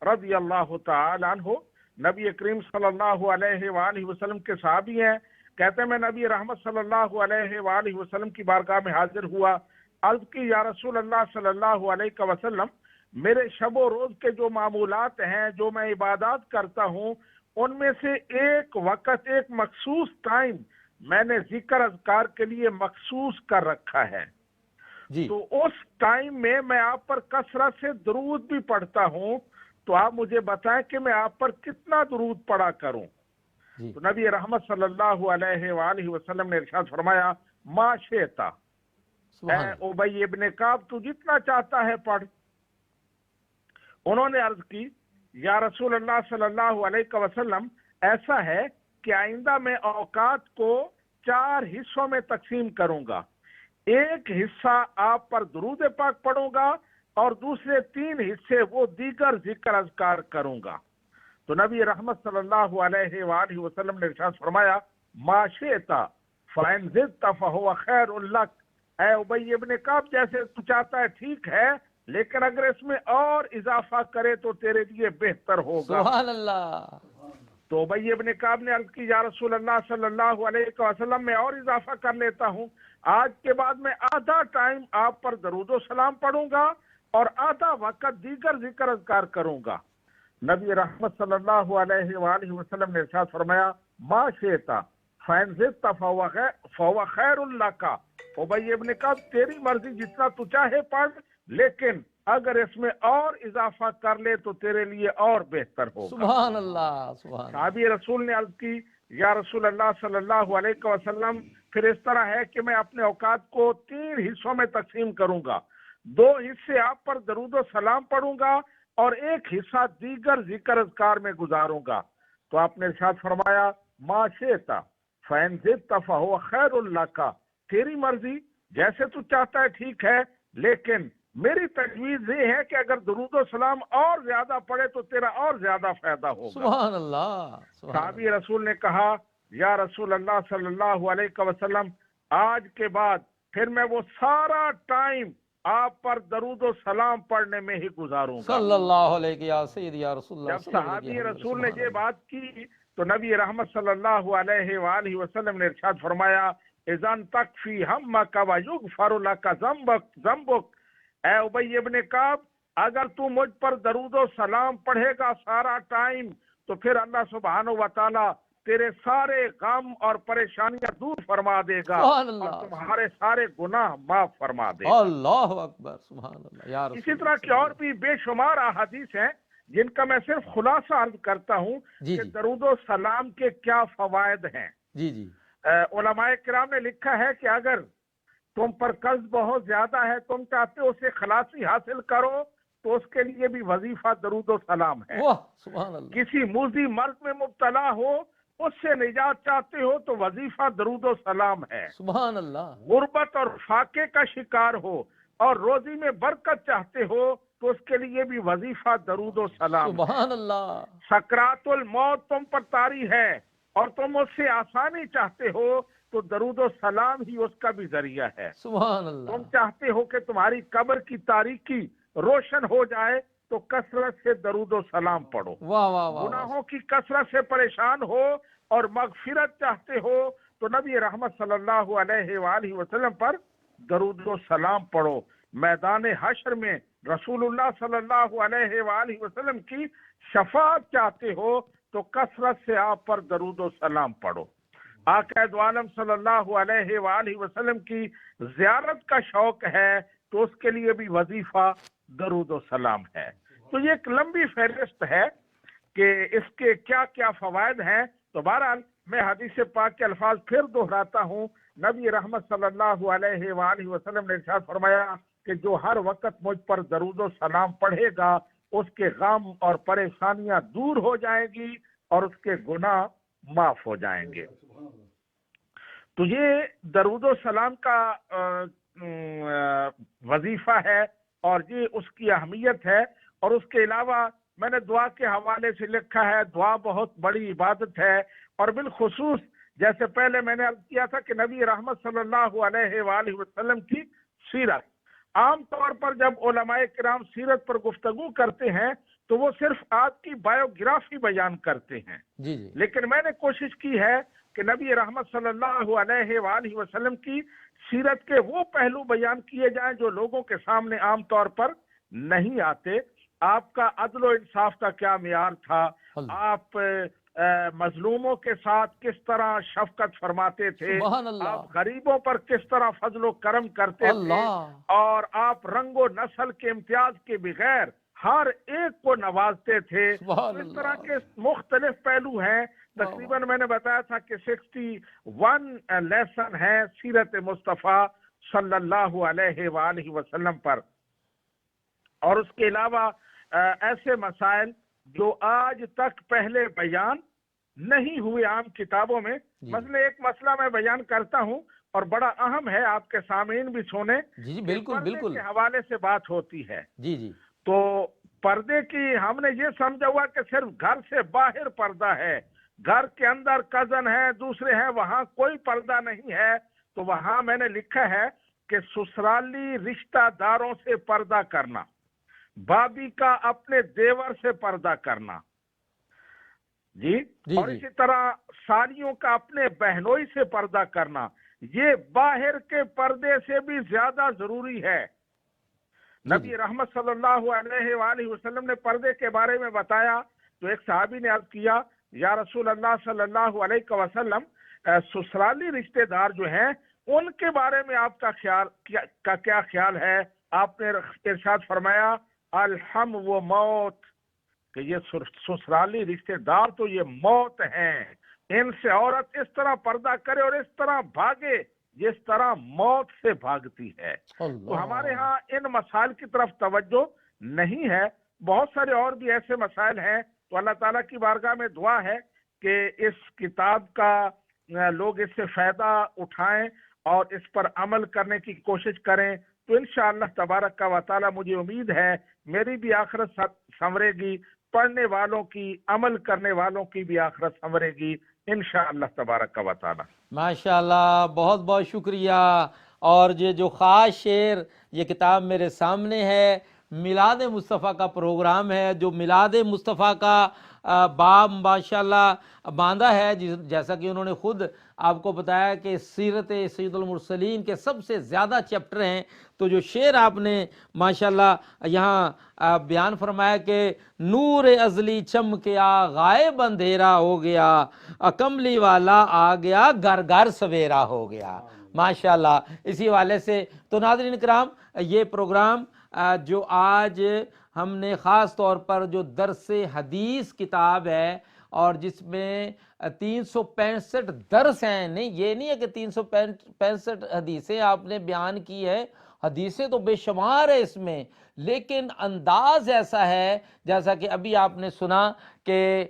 رضی اللہ تعالی عنہ نبی کریم صلی اللہ علیہ وآلہ وسلم کے صحابی ہیں. کہتے ہیں میں نبی رحمت صلی اللہ علیہ وآلہ وسلم کی بارگاہ میں حاضر ہوا، عرض کی یا رسول اللہ صلی اللہ علیہ وسلم، میرے شب و روز کے جو معمولات ہیں، جو میں عبادات کرتا ہوں، ان میں سے ایک وقت، ایک مخصوص ٹائم میں نے ذکر اذکار کے لیے مخصوص کر رکھا ہے. تو اس ٹائم میں میں آپ پر کثرت سے درود بھی پڑھتا ہوں. تو آپ مجھے بتائیں کہ میں آپ پر کتنا درود پڑھا کروں. تو نبی رحمت صلی اللہ علیہ وآلہ وسلم نے ارشاد فرمایا ما شئتا، اے ابی ابن کعب تو جتنا چاہتا ہے پڑھ. انہوں نے عرض کی یا رسول اللہ صلی اللہ علیہ وسلم، ایسا ہے کہ آئندہ میں اوقات کو 4 حصوں میں تقسیم کروں گا. ایک حصہ آپ پر درود پاک پڑھوں گا اور دوسرے 3 حصے وہ دیگر ذکر اذکار کروں گا. تو نبی رحمت صلی اللہ علیہ وآلہ وسلم نے ارشاد فرمایا ما شئتا فإن زدت فهو خیر لک. اے ابی ابن کعب، جیسے تو چاہتا ہے ٹھیک ہے، لیکن اگر اس میں اور اضافہ کرے تو تیرے لیے بہتر ہوگا. سبحان اللہ. تو ابی ابن کعب نے عرض کی یا رسول اللہ صلی اللہ علیہ وسلم، میں اور اضافہ کر لیتا ہوں. آج کے بعد میں آدھا ٹائم آپ پر درود و سلام پڑھوں گا اور آدھا وقت دیگر ذکر اذکار کروں گا. نبی رحمت صلی اللہ علیہ وآلہ وسلم نے ارشاد فرمایا ما شئتا فإن زدت فهو خیر لک. ابی ابن کعب، تیری مرضی، جتنا تو چاہے پڑھ، لیکن اگر اس میں اور اضافہ کر لے تو تیرے لیے اور بہتر ہوگا. سبحان اللہ. سبحان. صحابی رسول نے عرض کی یا رسول اللہ صلی اللہ علیہ وسلم، پھر اس طرح ہے کہ میں اپنے اوقات کو 3 حصوں میں تقسیم کروں گا. 2 حصے آپ پر درود و سلام پڑھوں گا اور 1 حصہ دیگر ذکر اذکار میں گزاروں گا. تو آپ نے ارشاد فرمایا ما شئتا فإن زدت فهو خیر لک. تیری مرضی، جیسے تو چاہتا ہے ٹھیک ہے، لیکن میری تجویز یہ ہے کہ اگر درود و سلام اور زیادہ پڑھے تو تیرا اور زیادہ فائدہ ہوگا. سبحان اللہ. صحابی رسول نے کہا یا رسول اللہ صلی اللہ علیہ وسلم، آج کے بعد پھر میں وہ سارا ٹائم آپ پر درود و سلام پڑھنے میں ہی گزاروں گا. صلی اللہ علیہ یا سید یا رسول اللہ. جب صحابی رسول نے یہ بات کی تو نبی رحمت صلی اللہ علیہ وآلہ وسلم نے ارشاد فرمایا اذن تکفی ہمک ویغفر لک ذنبک. اے ابی ابن کعب، اگر تو مجھ پر درود و سلام پڑھے گا سارا ٹائم تو پھر اللہ سبحانہ و تعالی تیرے سارے غم اور پریشانیاں دور فرما دے گا اور تمہارے سارے گناہ معاف فرما دے گا. اللہ اکبر. سبحان اللہ. یا رسول. اسی طرح کی اور بھی بے شمار احادیث ہیں جن کا میں صرف خلاصہ عرض کرتا ہوں کہ درود و سلام کے کیا فوائد ہیں. علماء کرام نے لکھا ہے کہ اگر تم پر قرض بہت زیادہ ہے، تم چاہتے ہو اسے خلاصی حاصل کرو، تو اس کے لیے بھی وظیفہ درود و سلام ہے. سبحان اللہ. کسی موذی مرض میں مبتلا ہو، اس سے نجات چاہتے ہو تو وظیفہ درود و سلام ہے. سبحان اللہ. غربت اور فاقے کا شکار ہو اور روزی میں برکت چاہتے ہو تو اس کے لیے بھی وظیفہ درود و سلام. سبحان اللہ. سکرات الموت تم پر طاری ہے اور تم اس سے آسانی چاہتے ہو تو درود و سلام ہی اس کا بھی ذریعہ ہے. سبحان اللہ. تم چاہتے ہو کہ تمہاری قبر کی تاریکی روشن ہو جائے تو کثرت سے درود و سلام پڑھو. واہ واہ واہ. گناہوں کی کثرت سے پریشان ہو اور مغفرت چاہتے ہو تو نبی رحمت صلی اللہ علیہ وآلہ وسلم پر درود و سلام پڑھو. میدان حشر میں رسول اللہ صلی اللہ علیہ وآلہ وسلم کی شفاعت چاہتے ہو تو کثرت سے آپ پر درود و سلام پڑھو. آقا دو عالم صلی اللہ علیہ وآلہ وسلم کی زیارت کا شوق ہے تو اس کے لیے بھی وظیفہ درود و سلام ہے. تو یہ ایک لمبی فہرست ہے کہ اس کے کیا کیا فوائد ہیں. تو بہرحال میں حدیث پاک کے الفاظ پھر دہراتا ہوں. نبی رحمت صلی اللہ علیہ وآلہ وسلم نے ارشاد فرمایا کہ جو ہر وقت مجھ پر درود و سلام پڑھے گا اس کے غم اور پریشانیاں دور ہو جائیں گی اور اس کے گناہ معاف ہو جائیں گے. تو یہ درود و سلام کا وظیفہ ہے اور یہ اس کی اہمیت ہے. اور اس کے علاوہ میں نے دعا کے حوالے سے لکھا ہے دعا بہت بڑی عبادت ہے. اور بالخصوص جیسے پہلے میں نے عرض کیا تھا کہ نبی رحمت صلی اللہ علیہ وآلہ وسلم کی سیرت، عام طور پر جب علماء کرام سیرت پر گفتگو کرتے ہیں تو وہ صرف آپ کی بایوگرافی بیان کرتے ہیں. جی جی. لیکن میں نے کوشش کی ہے کہ نبی رحمت صلی اللہ علیہ وآلہ وسلم کی سیرت کے وہ پہلو بیان کیے جائیں جو لوگوں کے سامنے عام طور پر نہیں آتے. آپ کا عدل و انصاف کا کیا معیار تھا، آپ مظلوموں کے ساتھ کس طرح شفقت فرماتے تھے، آپ غریبوں پر کس طرح فضل و کرم کرتے تھے، اور آپ رنگ و نسل کے امتیاز کے بغیر ہر ایک کو نوازتے تھے. اس طرح کے مختلف پہلو ہیں. تقریباً میں نے بتایا تھا کہ 61 لیسن ہیں سیرت مصطفیٰ صلی اللہ علیہ وآلہ وسلم پر. اور اس کے علاوہ ایسے مسائل جو آج تک پہلے بیان نہیں ہوئے عام کتابوں میں. مثلا ایک مسئلہ میں بیان کرتا ہوں اور بڑا اہم ہے، آپ کے سامعین بھی سنیں. جی بالکل بالکل. کے حوالے سے بات ہوتی ہے. جی جی. تو پردے کی ہم نے یہ سمجھا ہوا کہ صرف گھر سے باہر پردہ ہے، گھر کے اندر کزن ہے دوسرے ہیں وہاں کوئی پردہ نہیں ہے. تو وہاں میں نے لکھا ہے کہ سسرالی رشتہ داروں سے پردہ کرنا، بابی کا اپنے دیور سے پردہ کرنا، جی اور اسی طرح سالیوں کا اپنے بہنوئی سے پردہ کرنا، یہ باہر کے پردے سے بھی زیادہ ضروری ہے. نبی رحمت صلی اللہ علیہ وآلہ وسلم نے پردے کے بارے میں بتایا تو ایک صحابی نے عرض کیا یا رسول اللہ صلی اللہ علیہ وسلم سسرالی رشتہ دار جو ہیں ان کے بارے میں آپ کا کیا خیال ہے؟ آپ نے ارشاد فرمایا الحم و موت، کہ یہ سسرالی رشتہ دار تو یہ موت ہیں، ان سے عورت اس طرح پردہ کرے اور اس طرح بھاگے جس طرح موت سے بھاگتی ہے. تو ہمارے ہاں ان مسائل کی طرف توجہ نہیں ہے. بہت سارے اور بھی ایسے مسائل ہیں. تو اللہ تعالیٰ کی بارگاہ میں دعا ہے کہ اس کتاب کا لوگ اس سے فائدہ اٹھائیں اور اس پر عمل کرنے کی کوشش کریں. تو انشاءاللہ تبارک و تعالیٰ مجھے امید ہے میری بھی آخرت سنورے گی، پڑھنے والوں کی عمل کرنے والوں کی بھی آخرت سنورے گی انشاءاللہ تبارک و تعالیٰ. ماشاءاللہ، بہت بہت شکریہ. اور یہ جو خاص شعر یہ کتاب میرے سامنے ہے، میلاد مصطفیٰ کا پروگرام ہے، جو میلاد مصطفیٰ کا باب ماشاءاللہ باندھا ہے، جیسا کہ انہوں نے خود آپ کو بتایا کہ سیرت سید المرسلین کے سب سے زیادہ چیپٹر ہیں. تو جو شعر آپ نے ماشاءاللہ یہاں بیان فرمایا کہ نور ازلی چمکیا غائب اندھیرا ہو گیا، کملی والا آ گیا گھر گھر سویرا ہو گیا. ماشاءاللہ اسی والے سے تو ناظرین کرام، یہ پروگرام جو آج ہم نے خاص طور پر جو درس حدیث کتاب ہے اور جس میں 365 درس ہیں، نہیں یہ نہیں ہے کہ 365 حدیثیں آپ نے بیان کی ہے، حدیثیں تو بے شمار ہے اس میں، لیکن انداز ایسا ہے جیسا کہ ابھی آپ نے سنا کہ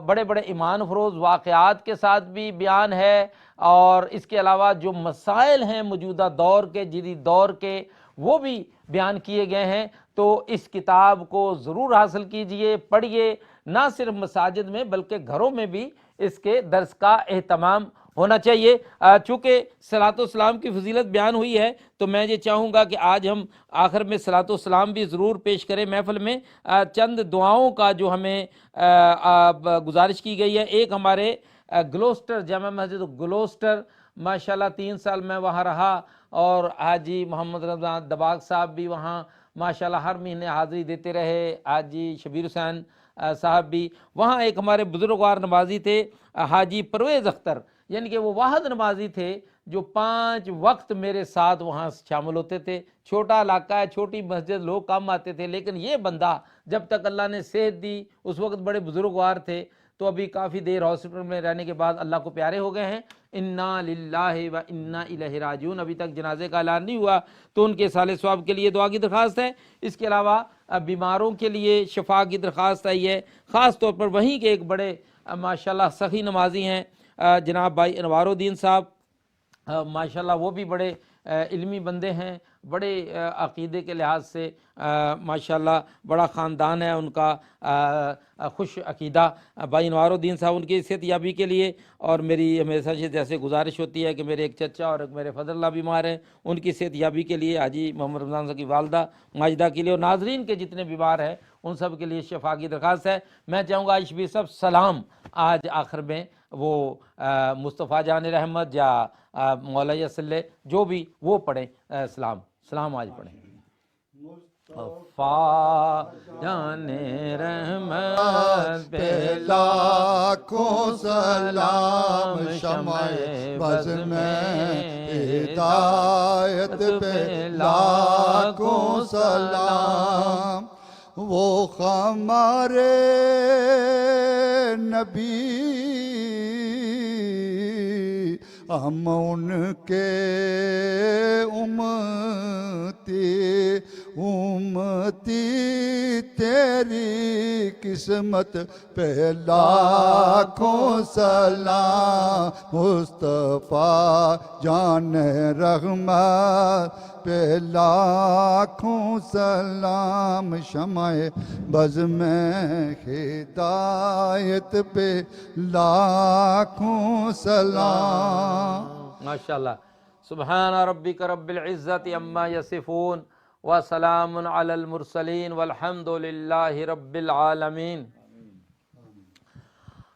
بڑے بڑے ایمان افروز واقعات کے ساتھ بھی بیان ہے، اور اس کے علاوہ جو مسائل ہیں موجودہ دور کے جدید دور کے وہ بھی بیان کیے گئے ہیں. تو اس کتاب کو ضرور حاصل کیجئے، پڑھیے، نہ صرف مساجد میں بلکہ گھروں میں بھی اس کے درس کا اہتمام ہونا چاہیے۔ چونکہ صلاۃ و سلام کی فضیلت بیان ہوئی ہے تو میں یہ چاہوں گا کہ آج ہم آخر میں صلاۃ و سلام بھی ضرور پیش کریں محفل میں۔ چند دعاؤں کا جو ہمیں گزارش کی گئی ہے، ایک ہمارے گلوسٹر جامع مسجد گلوسٹر، ماشاءاللہ 3 سال میں وہاں رہا، اور حاجی محمد رمضان دباغ صاحب بھی وہاں ماشاءاللہ ہر مہینے حاضری دیتے رہے، حاجی شبیر حسین صاحب بھی وہاں۔ ایک ہمارے بزرگوار نمازی تھے حاجی پرویز اختر، یعنی کہ وہ واحد نمازی تھے جو 5 وقت میرے ساتھ وہاں شامل ہوتے تھے۔ چھوٹا علاقہ ہے، چھوٹی مسجد، لوگ کم آتے تھے، لیکن یہ بندہ جب تک اللہ نے صحت دی، اس وقت بڑے بزرگوار تھے، تو ابھی کافی دیر ہاسپٹل میں رہنے کے بعد اللہ کو پیارے ہو گئے ہیں۔ انا للہ و انا الیہ راجعون، ابھی تک جنازے کا اعلان نہیں ہوا، تو ان کے صالح ثواب کے لیے دعا کی درخواست ہے۔ اس کے علاوہ بیماروں کے لیے شفا کی درخواست آئی ہے، خاص طور پر وہیں کے ایک بڑے ماشاءاللہ سخی نمازی ہیں جناب بھائی انوار الدین صاحب، ماشاءاللہ وہ بھی بڑے علمی بندے ہیں، بڑے عقیدے کے لحاظ سے ماشاءاللہ بڑا خاندان ہے ان کا خوش عقیدہ۔ بھائی انوار الدین صاحب ان کی صحت یابی کے لیے، اور میری ہمیشہ سے جیسے گزارش ہوتی ہے کہ میرے ایک چچا اور ایک میرے فضل اللہ بیمار ہیں، ان کی صحت یابی کے لیے حاجی محمد رمضان صاحب کی والدہ ماجدہ کے لیے، اور ناظرین کے جتنے بیمار ہیں ان سب کے لیے شفا کی درخواست ہے۔ میں چاہوں گا شبیر صاحب سلام آج آخر میں وہ مصطفیٰ جان رحمت یا مولا صلی جو بھی وہ پڑھیں، سلام آج پڑھیں۔ مصطفیٰ جان رحمت پہ لاکھوں سلام، شمع بز میں ہدایت پہ لاکھوں سلام، وہ ہمارے نبی ہم ان کے امتی تیری قسمت پہ لاکھوں سلام، مصطفیٰ جان رحمت پہ لاکھوں سلام، شمع بز میں ہدایت پہ لاکھوں سلام۔ ماشاءاللہ۔ سبحان ربک رب العزت عما یصفون وسلام علی المرسلین والحمد للہ رب العالمین۔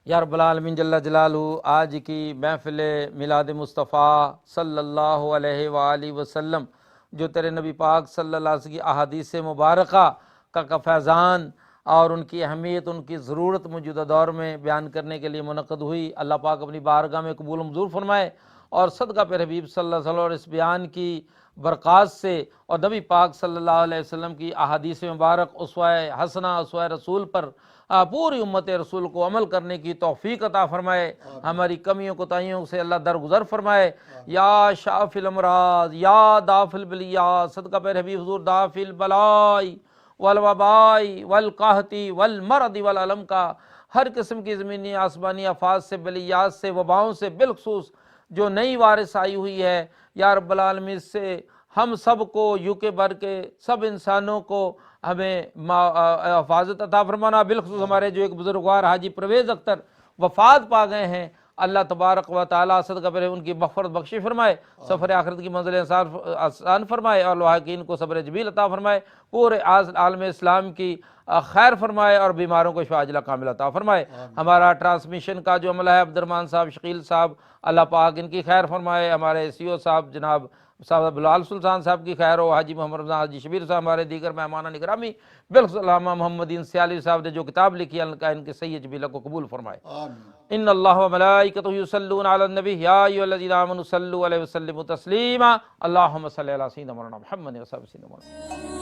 یا رب العالمین جل جلالہ، آج کی محفل میلاد مصطفیٰ صلی اللہ علیہ وآلہ وسلم جو تیرے نبی پاک صلی اللہ علیہ وسلم کی احادیث مبارکہ کا فیضان اور ان کی اہمیت، ان کی ضرورت موجودہ دور میں بیان کرنے کے لیے منعقد ہوئی، اللہ پاک اپنی بارگاہ میں قبول و منظور فرمائے، اور صدقہ پہ حبیب صلی اللہ علیہ وسلم اور اس بیان کی برکات سے اور نبی پاک صلی اللہ علیہ وسلم کی احادیث مبارک اسوہ حسنہ اسوہ رسول پر پوری امت رسول کو عمل کرنے کی توفیق عطا فرمائے، ہماری کمیوں کوتاہیوں سے اللہ درگزر فرمائے۔ یا شافی الامراض یا دافع البلیات، صدقہ پہ حبیب حضور دافع البلائی والوبائی والقحطی والمرض والعلم کا ہر قسم کی زمینی آسمانی آفات سے، بلیات سے، وباؤں سے، بالخصوص جو نئی وارث آئی ہوئی ہے، یا رب العالمین سے ہم سب کو UK بھر کے سب انسانوں کو ہمیں حفاظت عطا فرمانا، بالخصوص ہمارے جو ایک بزرگوار حاجی پرویز اختر وفات پا گئے ہیں، اللہ تبارک و تعالیٰ صدقہ پر ان کی مغفرت بخشی فرمائے، سفر آخرت کی منزل آسان فرمائے، اور لاحقین کو صبر جمیل عطا فرمائے، پورے عالم اسلام کی خیر فرمائے، اور بیماروں کو شفا عاجلہ کاملہ عطا فرمائے۔ ہمارا ٹرانسمیشن کا جو عملہ ہے عبد الرحمن صاحب شکیل صاحب، اللہ پاک ان کی خیر فرمائے، ہمارے CO صاحب جناب صاحب بلال سلطان صاحب کی خیر ہو، حاجی محمد رمضان، حاجی شبیر صاحب، ہمارے دیگر مہمانان نگرامی، بالخصوص علامہ محمد سیالی صاحب نے جو کتاب لکھی ہے، اللہ کا ان کے صحیح جبیلہ کو قبول فرمائے۔ ان اللہ و ملائکتہ یصلون علی النبی یا ایھا الذین آمنوا صلوا علیہ وسلموا تسلیما، اللہم صلی علی سیدنا مولانا محمد و صحبہ سیدنا مولانا